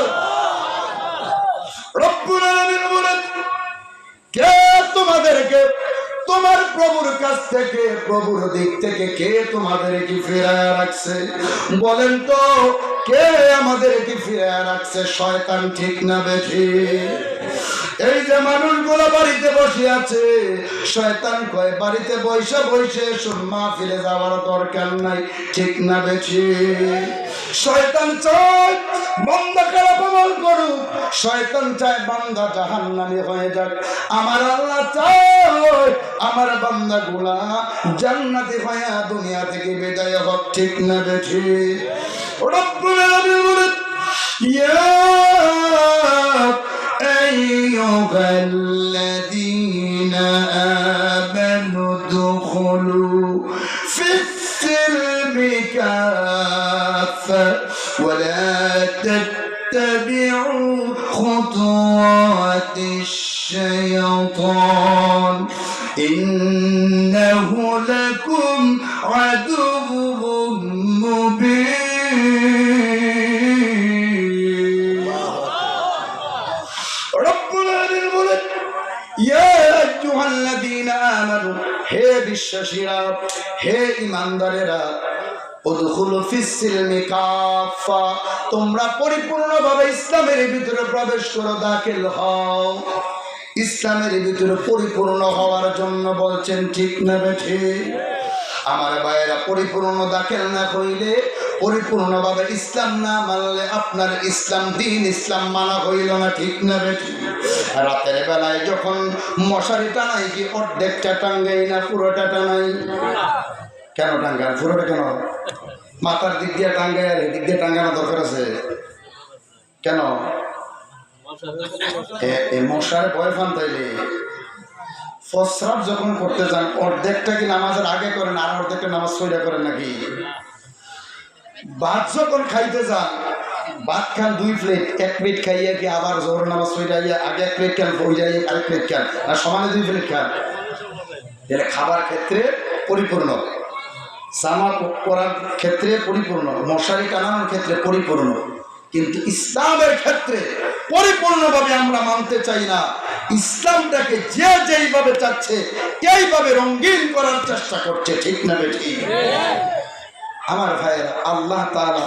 রব্বুল আলামিন বলেন, কে তোমাদেরকে তোমার প্রভুর কাছ থেকে, প্রভুর দিক থেকে কে তোমাদেরকে ফিরায় রাখছে? বলেন তো, কে আমাদেরকে ফিরায় রাখছে? শয়তান, ঠিক না বেঠিক? এই যে মানুষগুলো বাড়িতে বসে আছে, শয়তান কয় বাড়িতে বসে বসে মাহফিলে যাওয়ার দরকার নাই, ঠিক না বেশি? শয়তান চায় বান্দা খারাপ আমল করুক, শয়তান চায় বান্দা জাহান্নামী হয়ে যাক। আমার আল্লাহ চায় আমার বান্দাগুলা জান্নাতি হয়ে দুনিয়া থেকে বিদায় হোক, ঠিক না বেশি? রব্বুল আলামিন বলেন, ইয়া আইয়ুহাল্লাযীনা আমানু দুখুলু ফিস-সিলমি কাফা ওয়া লা তাত্তাবি'উ খুতুওয়াতিশ শায়াতান ইন্নাহু লাকুম আদুউম মুবিন। রব্বুল আলামিন বলেন, ইয়া আইয়ুহাল্লাযীনা আমানু, হে বিশ্বাসীরা, হে ঈমানদারেরা, উদখুলু ফিস-সিলমি কাফা, তোমরা পরিপূর্ণভাবে ইসলামের ভিতরে প্রবেশ করো, দাখিল হও। ইসলামের ভিতরে পরিপূর্ণ হওয়ার জন্য বলছেন, ঠিক না বেঠি? আমার ভাইয়েরা, পরিপূর্ণ দাখিল না হইলে, পরিপূর্ণভাবে ইসলাম না মানলে আপনার ইসলাম দিন ইসলাম মানা হইল না, ঠিক না বেঠি? রাতের বেলায় যখন মশারি টানাই কি অর্ধেকটা টাঙ্গাই না পুরোটা টানাই? কেন টাঙ্গান? পুরোটা কেন? মাথার দিক দিয়ে টাঙ্গাই আর এদিক দিয়ে টাঙ্গানো দরকার আছে কেন? এই মশার ভয় পান তাইলে প্রস্রাব যখন করতে যান অর্ধেকটা কি নামাজের আগে করেন আর অর্ধেকটা নামাজ সইরা করেন নাকি? ভাত যখন খাইতে যান, ভাত খান 2 প্লেট, 1 প্লেট খাইয়া কি আবার জোহর নামাজ সইরাইয়া আগে 1 প্লেট খান, বইরাইয়া আরেক প্লেট খান, আর সমানে 2 প্লেট খান? এটা খাবার ক্ষেত্রে পরিপূর্ণ, জামা পরার ক্ষেত্রে পরিপূর্ণ, মশারি টানানোর ক্ষেত্রে পরিপূর্ণ, কিন্তু ইসলামের ক্ষেত্রে পরিপূর্ণভাবে আমরা মানতে চাই না। ইসলামটাকে যে যেইভাবে চাচ্ছে এইভাবে রঙিন করার চেষ্টা করছে, ঠিক না বেঠি? আমার ভাইয়েরা, আল্লাহ তাআলা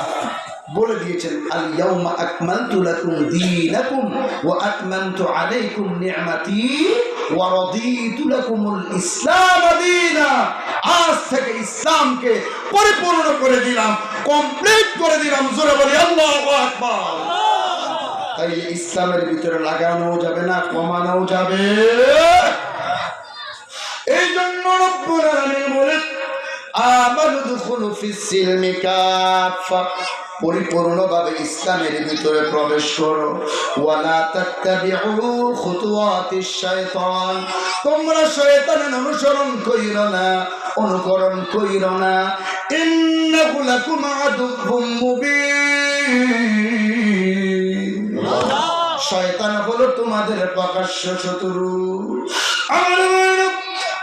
বলে দিয়েছেন, আল ইয়াউমা আকমালতু লাকুম দীনাকুম ওয়া আতমামতু আলাইকুম নি'মাতি ওয়া রাদিতু লাকুমুল ইসলাম দীনা। আজ থেকে ইসলামকে পরিপূর্ণ করে দিলাম, কমপ্লিট করে দিলাম। জোরে বলি আল্লাহু আকবার। তাই ইসলামের ভিতরে লাগানো যাবে না, কমানো যাবে। এই জন্য রব্বুল আলামিন বলেন, আমানু দুখুলু ফিস-সিলমি কাফা, পরিপূর্ণভাবে ইসলামের ভিতরে প্রবেশ করো। ওয়ালা তাত্তাবিউ খুতুওয়াতিশ শায়তান, তোমরা শয়তানের অনুসরণ কইরো না, অনুকরণ কইরো না। ইন্নাহু লাকুম আদুউম মুবিন, শয়তান হলো তোমাদের প্রকাশ্য শত্রু।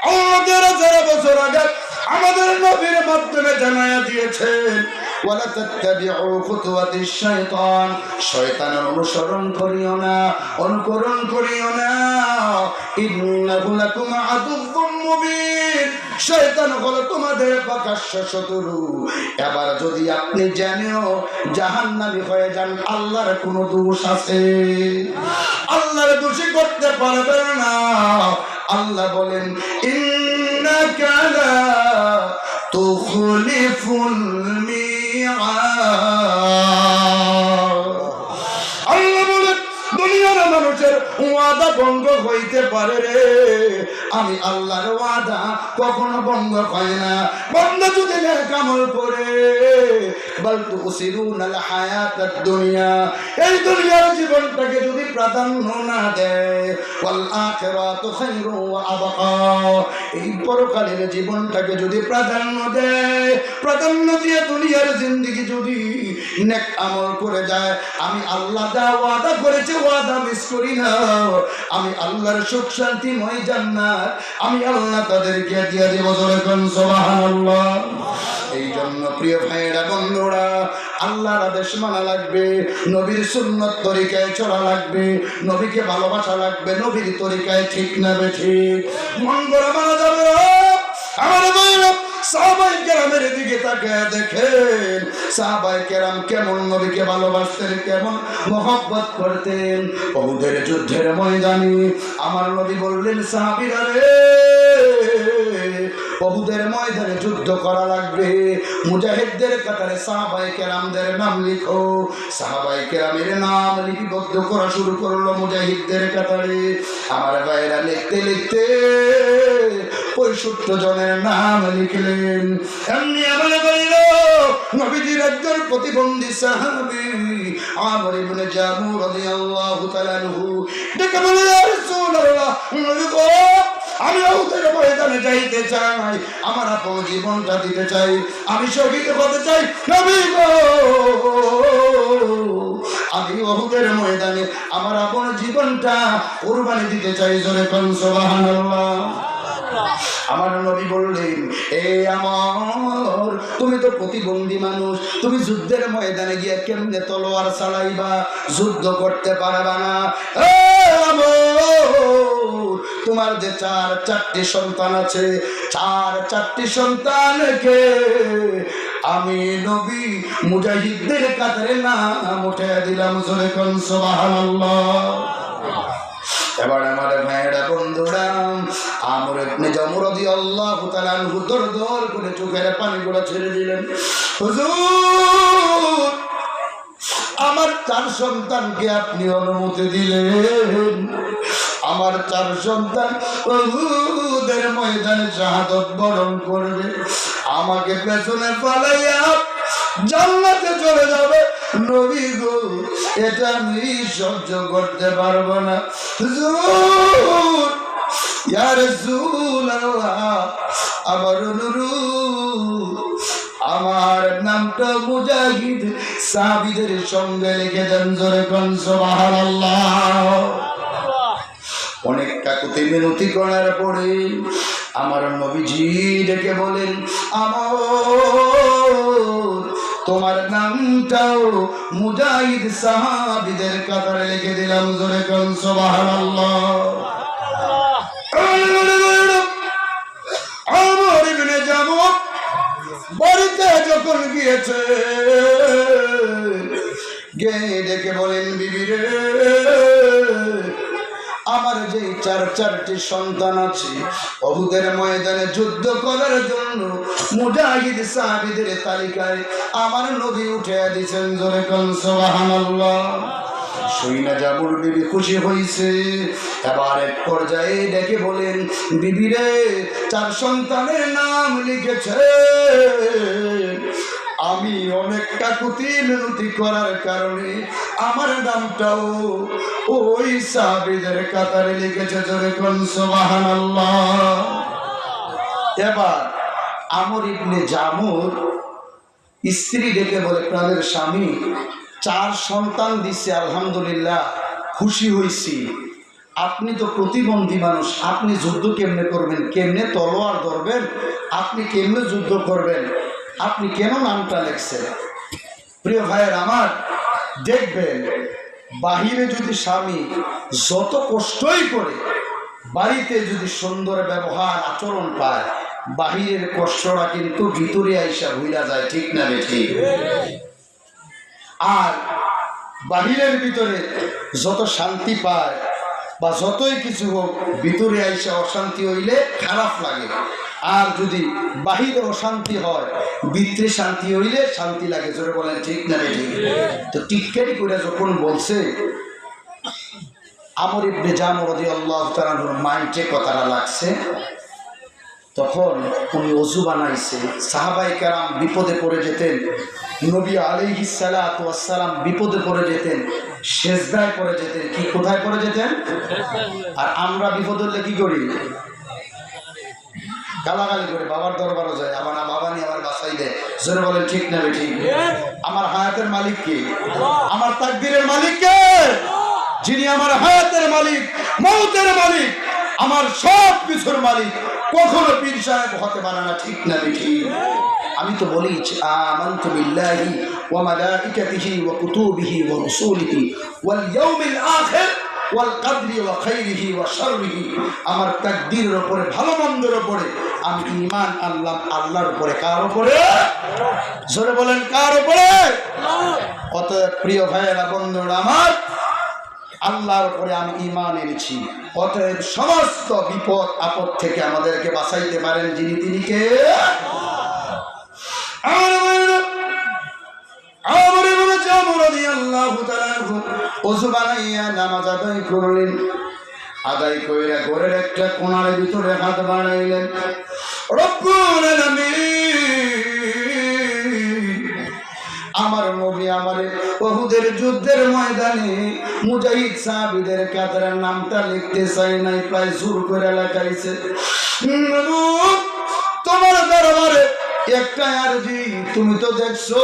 আমাদের যারা বছর আগে আমাদের নবীর মাধ্যমে জানায়া দিয়েছেন, ওয়ালা তাত্তাবিউ খুতুওয়াতিশ শায়তান, শয়তানের অনুসরণ করিও না, অনুকরণ করিও না। ইন্নাহু লাকুম আদুউম মুবিন, শয়তান হলো তোমাদের প্রকাশ্য শত্রু। এবার যদি আপনি জেনেও জাহান্নামী হয়ে যান, আল্লাহর কোনো দোষ আছে? আল্লাহর দোষী করতে পারবেন না। আল্লাহ বলেন, ইন্নাকা লা তুখলিফুল মিআদ। আল্লাহ বলেন, দুনিয়ার মানুষের ওয়াদা ভঙ্গ হইতে পারে রে, আমি আল্লাহর ওয়াদা কখনো ভঙ্গ হয় না। বান্দা যদি নেক আমল করে, বাল তুসিরুনাল হায়াতাদ দুনিয়া, এই দুনিয়ার জীবনটাকে যদি প্রাধান্য না দেয়, ওয়াল আখিরাতু খায়রু ওয়া আবকা, এই পরকালের জীবনটাকে যদি প্রাধান্য দেয়, প্রাধান্য দিয়ে দুনিয়ার জিন্দেগি যদি নেক আমল করে যায়, আমি আল্লাহ যা ওয়াদা করেছে ওয়াদা মিস করি না। আমি আল্লাহর সুখ শান্তিময় জান্নাত আমি আল্লাহ তাদেরকে দিয়ে দেব। সুবহানাল্লাহ। এই জন্য প্রিয় ভাইয়েরা, বন্ধুরা, আল্লাহর আদেশ মানা লাগবে, নবীর সুন্নত তরিকায় চলা লাগবে, নবীকে ভালোবাসা লাগবে, নবীর তরিকায়, ঠিক না বেঠিক? মন গড়া মানা যাবে না। আমার ভাইয়েরা, সাহাবায়ে কেরাম কেরামের দিকে তাকিয়ে দেখেন সাহাবায়ে কেরাম কেমন নবীকে ভালোবাসতেন, কেমন মহব্বত করতেন। উহুদের যুদ্ধের ময়দানে আমার নবী বললেন, সাহাবীরা রে, উহুদের ময়দানে যুদ্ধ করা লাগবে, মুজাহিদদের কাতারে সাহাবায়ে কেরামদের নাম লিখো। সাহাবায়ে কেরামের নাম লিপিবদ্ধ করা শুরু করলো মুজাহিদদের কাতারে। আমার ভাইয়েরা লিখতে লিখতে 65 জনের নাম লিখলেন। এমনি আমার ভাইরা নবীজির একজন প্রতিবন্ধী সাহাবী আমর ইবনে জামুহ রাদিয়াল্লাহু তাআলা আনহু ডেকে বলে, ইয়া রাসূলুল্লাহ, নবী গো, আমি উহুদের ময়দানে যাইতে চাই, আমার আপন জীবনটা দিতে চাই, আমি শহীদ হতে চাই। নবী গো, আমি উহুদের ময়দানে আমার আপন জীবনটা কুরবানি দিতে চাই। জোরে কোন সুবহানাল্লাহ। আমার নবী বললেন, এ আমার, তুমি তো প্রতিবন্ধী মানুষ, তুমি যুদ্ধের ময়দানে গিয়ে কেমনে তলোয়ার চালাইবা, যুদ্ধ করতে পারবা না। তোমার যে চারটি সন্তান আছে, চারটি সন্তানকে আমি নবী মুজাহিদদের কাতারে নাম উঠে দিলাম। জোরে কোন সুবহানাল্লাহ। এবার আমার ভাইয়েরা বন্ধুরা, আমর ইবনে জামুহ রাদিয়াল্লাহু তাআলা আনহু দর করে চোখের পানিগুলো ছেড়ে দিলেন। হুজুর, আমার 4 সন্তানকে আপনি অনুমতি দিলেন, আমার 4 সন্তান উহুদের ময়দানে শাহাদাত বরণ করবে, আমাকে পেছনে পালাইয়া জান্নাতে চলে যাবে। নবী গো, এটা আমি সহ্য করতে পারবো না। হুজুর, ইয়া রাসূলুল্লাহ, আমার অনুরোধ, আমার নামটা মুজাহিদ সাহাবীদের সঙ্গে লিখে দেন। জোরে কোন সুবহানাল্লাহ। অনেক কাকুতি মিনতি করার পরে আমার নবীজি ডেকে বলেন, আমর, তোমার নামটাও মুজাহিদ সাহাবীদের কাতারে লিখে দিলাম। জোরে কোন সুবহানাল্লাহ। আমর ইবনে জামুহ বাড়িতে যখন গিয়েছে, গিয়ে ডেকে বলেন, বিবি রে, আমার যে 4টি সন্তান আছে, উহুদের ময়দানে যুদ্ধ করার জন্য মুজাহিদ সাহাবীদের তালিকায় আমার নবী উঠে দিয়েছেন। জোরে কোন সুবহানাল্লাহ। শুইনা জামুর বিবি খুশি হইছে। এবার এক পর্যায়ে ডেকে বলেন, বিবি রে, 4 সন্তানের নাম লিখেছে, আমি অনেক কাকুতি মিনতি করার কারণে আমার নামটাও ওই সাহাবীদের কাতারে লিখেছে। জোরে কোন সুবহানাল্লাহ। এবার আমর ইবনে জামুহ স্ত্রী ডেকে বলে, প্রাণের স্বামী, 4 সন্তান দিচ্ছে, আলহামদুলিল্লাহ, খুশি হইছি। আপনি তো প্রতিবন্ধী মানুষ, আপনি যুদ্ধ কেমনে করবেন, কেমনে তলোয়ার ধরবেন, আপনি কেমনে যুদ্ধ করবেন, আপনি কেন নামটা লেখছেন? প্রিয় ভাইয়ের আমার, দেখবেন বাহিরে যদি স্বামী যত কষ্টই করে, বাড়িতে যদি সুন্দর ব্যবহার আচরণ পায়, বাহিরের কষ্টটা কিন্তু ভিতরে আইসা ভুলা যায়। ঠিক না বেঠিক? আর বাহিরের ভিতরে যত শান্তি পায় বা যতই কিছু হোক, ভিতরে আইসা অশান্তি হইলে খারাপ লাগে। আর যদি বাহিরে অশান্তি হয়, ভিতরে শান্তি হইলে শান্তি লাগে। জোরে বলেন ঠিক না বেঠিক? তো টিটকারি করে যখন বলছে, আমর ইবনে জামুহ রাদিয়াল্লাহু তাআলা মাইন্ডে কথাটা লাগছে, তখন উনি ওযু বানাইছে। সাহাবায়ে কেরাম বিপদে পড়ে যেতেন, নবী আলাইহিস সালাতু ওয়াস সালাম বিপদে পড়ে যেতেন, সেজদায় পড়ে যেতেন। কি কোথায় পড়ে যেতেন? আর আমরা বিপদ হলে কি করি? গালাগালি করে, বাবার দরবারও যায়, আমার বাবা নিয়ে আমার বাসাই দেয়। জোরে বলেন ঠিক না বেঠিক? আমার হায়াতের মালিক কে? আমার তাকদীরের মালিক কে? যিনি আমার হায়াতের মালিক, মৌতের মালিক, আমার সব কিছুর মালিক, কখনো পীর সাহেব হতে পারে না। ঠিক না বেঠিক? আমি তো বলি, আমানতু বিল্লাহি ওয়া মালাইকাতিহি ওয়া কুতুবিহি ওয়া রাসূলিহি ওয়াল ইয়াউমিল আখির ওয়াল কদরি ওয়া খাইরিহি ওয়া শাররিহি। আমার তাকদীরের উপরে, ভালো মন্দের উপরে আমি ঈমান আনলাম আল্লাহর উপরে। কার উপরে? জোরে বলেন, কার উপরে? অতএব প্রিয় ভাইয়েরা, বন্ধুরা আমার, আল্লাহর উপরে আমি ঈমান এনেছি। অতএব সমস্ত বিপদ আপদ থেকে আমাদেরকে বাঁচাইতে পারেন যিনি, তিনি কে? ওযু বানাইয়া নামাজ আদায় করলেন। আদায় কইরা ঘরের একটা কোণার ভিতরে হাত বাড়াইলেন। রব্বুল আলামিন, আমার নবী আমারে উহুদের যুদ্ধের ময়দানে মুজাহিদ সাহাবীদের কাতারের নামটা লিখতে চাই নাই, প্রায় জোর করে লেখাইছে। তোমার দরবারে একটা আরজি, তুমি তো দেখছো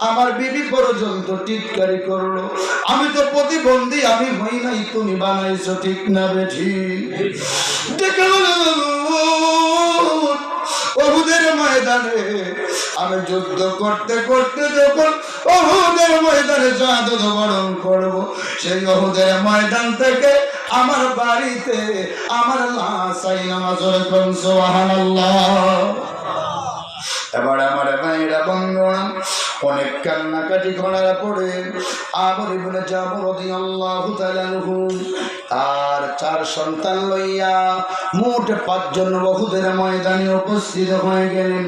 আমার বিবি পর্যন্ত টিটকারি করলো, আমি তো প্রতিবন্ধী, আমি হই নাই, তুমি বানাইছো, ঠিক না বেঠি? দেখে উহুদের ময়দানে আমি যুদ্ধ করতে করতে যখন উহুদের ময়দানে শাহাদাত বরণ করব, সেই উহুদের ময়দান থেকে আমার বাড়িতে আমার লাশ আইনা নামাজের কোন সুবহানাল্লাহ। এবার আমার ভাইরা বন্ধুরা অনেক কান্নাকাটি করার পরে আমর ইবনে জামুর রাদিয়াল্লাহু তাআলা আনহু তার 4 সন্তান লইয়া মোট 5 জন উহুদের ময়দানে উপস্থিত হয়ে গেলেন।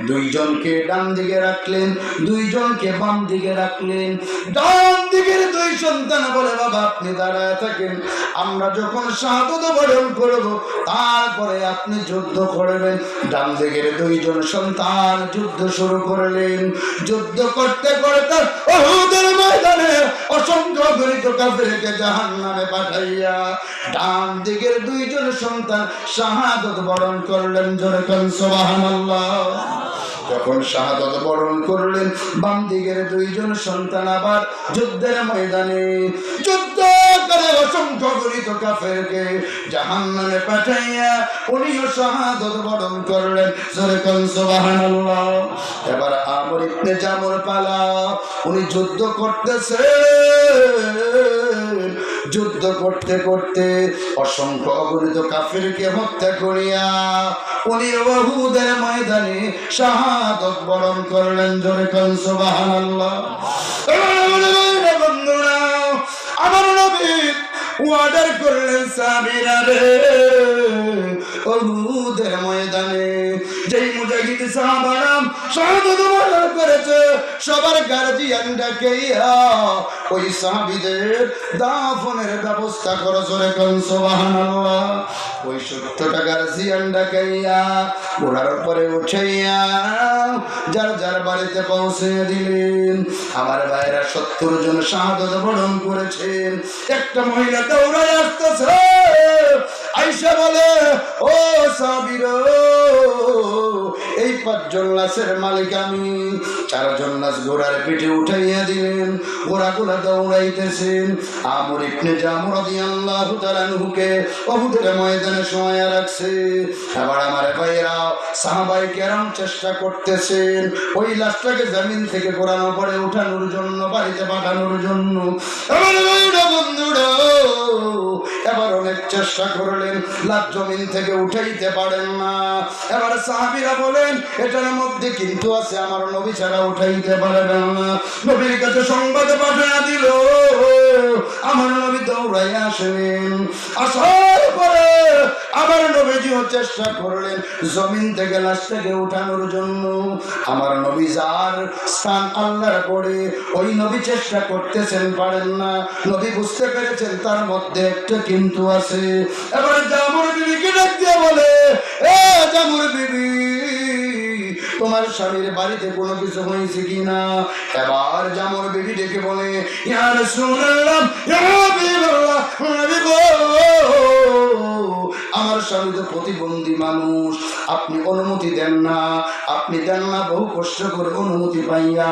2 জনকে ডান দিকে রাখলেন, 2 জনকে বাম দিকে রাখলেন। ডান দিকের 2 সন্তান বলে, বাবা আপনি দাঁড়ায় থাকেন, আমরা যখন শাহাদাত বরণ করব তারপরে আপনি যুদ্ধ করবেন। ডান দিকের 2 জন সন্তান যুদ্ধ শুরু করলেন। যুদ্ধ করতে করতে উহুদের ময়দানে অসংখ্য গরিত কাফেরকে জাহান্নামে পাঠাইয়া ডান দিকের 2 জন সন্তান শাহাদাত বরণ করলেন। জোরে কোন সুবহানাল্লাহ। যখন শাহাদাত বরণ করলেন, বাম দিকের 2 জন সন্তান আবার যুদ্ধের ময়দানে যুদ্ধ করে অসংখ্য গরিত কাফেরকে জাহান্নামে পাঠাইয়া উনিও শাহাদাত বরণ করলেন। জোরে কোন সুবহানাল্লাহ। এবার আমর ইবনে জামুর পালা, উনি যুদ্ধ করতেছে। যুদ্ধ করতে করতে অসংখ্য অগণিত কাফেরকে হত্যা করিয়া উনি উহুদের ময়দানে শাহাদাত বরণ করলেন। জোরে কোন সুবহানাল্লাহ। বন্ধুরা, আমার নবী ওয়ার্ডার করলেন সাহাবীরা রে, উহুদের ময়দানে যেই মুজাহিদ সাহাবারা শাহাদাত বরণ করেছে সবার গার্জিয়ান ডাকাইয়া ওই সাহাবীদের দাফনের ব্যবস্থা করো। জোরে কোন সুবহানাল্লাহ। ওই 70টা গার্জিয়ান ডাকাইয়া ঘোড়ার উপরে উঠাইয়া যার যার বাড়িতে পৌঁছে দিলেন। আমার ভাইরা 70 জন শাহাদাত বরণ করেছেন। একটা মহিলা দৌড়ায় আসতেছে, আয়েশা বলে, ও সাহাবীরা, এই 5 জন লাশের মালিক আমি। 4 জন লাশ ঘোড়ার পিঠে উঠাইয়া দিলেন, ঘোড়াগুলা দৌড়াইতেছেন। আমর ইবনে জামুর রাদিয়াল্লাহু তাআলা আনহুকে উহুদের ময়দানে শোয়া রাখছে। এবার আমার ভাইরা সাহাবায়ে কেরাম চেষ্টা করতেছেন ওই লাশটাকে জমিন থেকে ঘোড়ার উপরে উঠানোর জন্য, বাড়িতে পাঠানোর জন্য। আমার ভাইরা বন্ধুরা এবার অনেক চেষ্টা করলেন, লাশ জমিন থেকে উঠাইতে পারেন না। এবার সাহাবীরা বলেন, এটার মধ্যে কিন্তু আছে, আমার নবী ছাড়া উঠাইতে পারবেন না। নবীর কাছে সংবাদ পাঠিয়ে দিল। আমার নবী দৌড়াইয়া আসলেন। আসার পরে আমার নবীজিও চেষ্টা করলেন জমিন থেকে লাশটাকে উঠানোর জন্য। আমার নবী যার স্থান আল্লাহর পরে, ওই নবী চেষ্টা করতেছেন, পারেন না। নবী বুঝতে পেরেছেন তার মধ্যে একটা কিন্তু আছে। এবারে জামুর বিবিকে ডাক দিয়ে বলে, এ জামুর বিবি, তোমার স্বামীর বাড়িতে কোনো কিছু হয়েছে কিনা? এবার জামুর বিবি ডেকে বলে, ইয়া রাসূলুল্লাহ, ইয়া হাবিবাল্লাহ, আমার স্বামী তো প্রতিবন্ধী মানুষ, আপনি অনুমতি দেন না, আপনি দেন না। বহু কষ্ট করে অনুমতি পাইয়া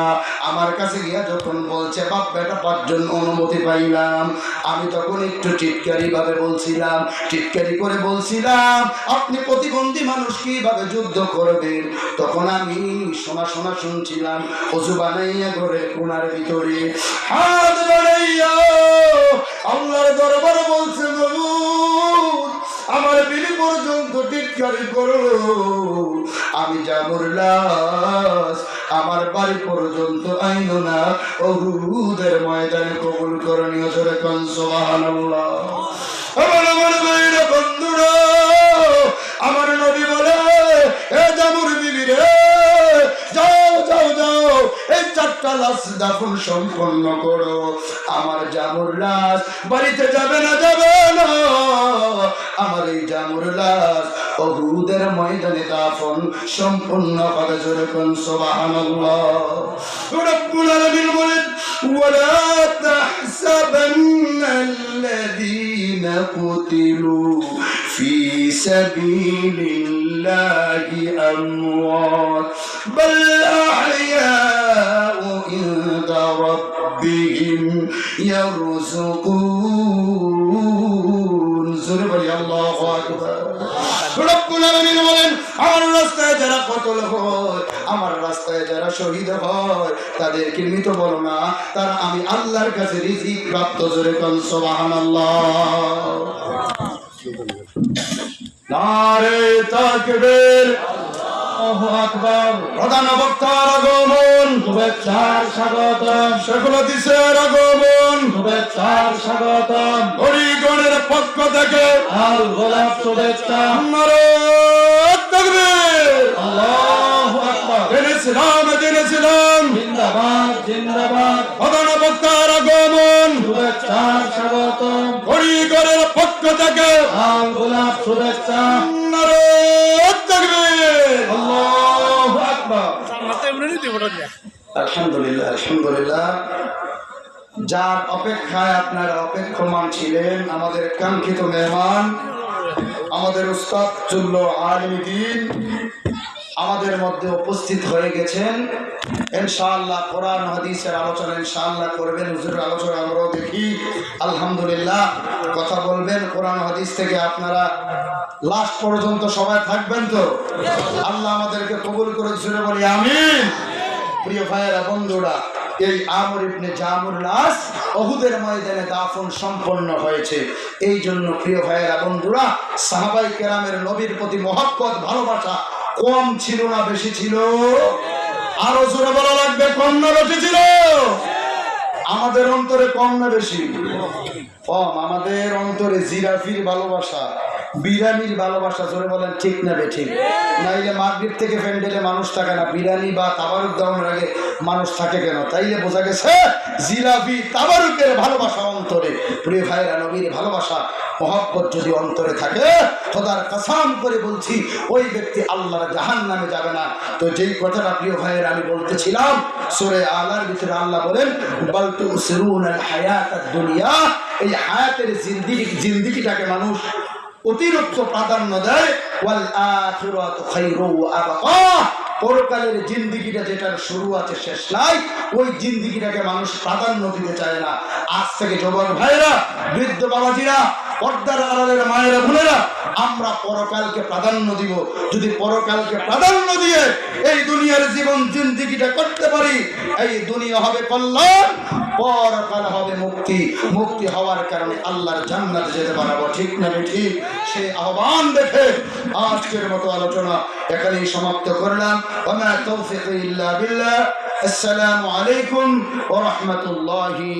আমার কাছে গিয়া যখন বলছে, বাপ বেটা 5 জন অনুমতি পাইলাম, আমি তখন একটু টিটকারি ভাবে বলছিলাম, টিটকারি করে বলছিলাম, আপনি প্রতিবন্ধী মানুষ কিভাবে যুদ্ধ করবেন? তখন আমি শোনা শোনা শুনছিলাম। ওযু বানাইয়া ঘরের কোণার ভিতরে হাত বাড়াইয়া আল্লাহর দরবারে বলছে, আমার বিলি পর্যন্ত টিটকারি করলো, আমি জামুর লাশ আমার বাড়ি পর্যন্ত আইনো না, উহুদের ময়দানে কবুল করণীয় জোরে কোন সুবহানাল্লাহ। আমার ভাইরা বন্ধুরা, আমার নবী বলে, এ জামুর বিবি রে, যাও যাও যাও, এই 4টা লাশ দাফন সম্পন্ন করো। আমার জামুর লাশ বাড়িতে যাবে না, যাবে না, আমার এই জামুর লাশ উহুদের ময়দানে দাফন সম্পন্ন করে জোরে কোন সুবহানাল্লাহ। রব্বুল আলামিন বলেন, ওয়ালা তাহসাবান্নাল্লাযীনা কুতিলু ফি সাবিলিল্লাহি আমওয়াত বাল আহইয়াউ ইনদা রাব্বিহিম ইয়ারযুকুন। জোরে বলি আল্লাহু আকবার। রব্বুল আলামিন বলেন, আমার রাস্তায় যারা কতল হয়, আমার রাস্তায় যারা শহীদ হয়, তাদেরকে মৃত বলো না, তারা আমি আল্লাহর কাছে রিজিক প্রাপ্ত। জোরে কোন সুবহানাল্লাহ। নারে তাকবীর, আল্লাহু আকবার। প্রধান বক্তার আগমন, শুভেচ্ছার স্বাগতম। শেখুল হাদিসের আগমন, শুভেচ্ছার স্বাগতম। হরিগণের পক্ষ থেকে লাল গোলাপ শুভেচ্ছা। নারে তাকবীর, আল্লাহু আকবার। জেনেছিলাম জিন্দাবাদ জিন্দাবাদ। প্রধান বক্তার আগমন, শুভেচ্ছার স্বাগতম। হরিগণের পক্ষ থেকে লাল গোলাপ শুভেচ্ছা। নারে তাকবীর, আল্লাহু আকবার। আলহামদুলিল্লাহ, আলহামদুলিল্লাহ। যার অপেক্ষায় আপনারা অপেক্ষমান ছিলেন, আমাদের কাঙ্ক্ষিত মেহমান, আমাদের উস্তাদ চুল্ল আলিম দ্বীন আমাদের মধ্যে উপস্থিত হয়ে গেছেন। ইনশাআল্লাহ কোরআন হাদিসের আলোচনা ইনশাআল্লাহ করবেন। হুজুরের আলোচনা আমরাও দেখি, আলহামদুলিল্লাহ। কথা বলবেন কোরআন হাদিস থেকে। আপনারা লাস্ট পর্যন্ত সবাই থাকবেন তো? আল্লাহ আমাদেরকে কবুল করে জোরে বলি আমিন। প্রিয় ভাইয়েরা বন্ধুরা, এই আমর ইবনে জামুর লাশ উহুদের ময়দানে দাফন সম্পন্ন হয়েছে। এই জন্য প্রিয় ভাইয়েরা বন্ধুরা, সাহাবায়ে কেরামের নবীর প্রতি মহব্বত ভালোবাসা কম ছিল না বেশি ছিল? আরো জোরে বলা লাগবে, কম না বেশি ছিল? আমাদের অন্তরে কম না বেশি? কম। আমাদের অন্তরে জিরাফির ভালোবাসা, বিরিয়ানির ভালোবাসা। জোরে বলেন ঠিক না বেঠিক? নাইলে মাগরিব থেকে প্যান্ডেলে মানুষ থাকে না, বিরিয়ানি বা তাবারুক দেওয়ার আগে মানুষ থাকে কেন? তাইলে বোঝা গেছে জিলাপি তাবারুকের ভালোবাসা অন্তরে। প্রিয় ভাইয়েরা, নবীর ভালোবাসা মহব্বত যদি অন্তরে থাকে, খোদার কসম করে বলছি, ওই ব্যক্তি আল্লাহর জাহান্নামে যাবে না। তো যেই কথাটা প্রিয় ভাইয়েরা আমি বলতেছিলাম, সূরা আলার ভিতরে আল্লাহ বলেন, বাল তুসিরুনাল হায়াতাদ দুনিয়া, এই হায়াতের জিন্দেগিটাকে মানুষ অতিরিক্ত প্রাধান্য দেয়। ওয়াল আখিরাতু খায়রু ওয়া আবকা, পরকালের জিন্দেগিটা যেটার শুরু আছে শেষ নাই, ওই জিন্দেগিটাকে মানুষ প্রাধান্য দিতে চায় না। আজ থেকে যুবক ভাইরা, বৃদ্ধ বাবাজিরা, পর্দার আড়ালের মায়েরা বোনেরা, আমরা পরকালকে প্রাধান্য দিব। যদি পরকালকে প্রাধান্য দিয়ে এই দুনিয়ার জীবন জিন্দেগিটা করতে পারি, এই দুনিয়া হবে কল্যাণ, পরকাল হবে মুক্তি। মুক্তি হওয়ার কারণে আল্লাহর জান্নাতে যেতে পারবো। ঠিক না ঠিক? সেই আহ্বান দেখে আজকের মতো আলোচনা এখানেই সমাপ্ত করলাম। ওয়া মা তাওফীকি ইল্লা বিল্লাহ। আসসালামু আলাইকুম ওয়া রাহমাতুল্লাহি।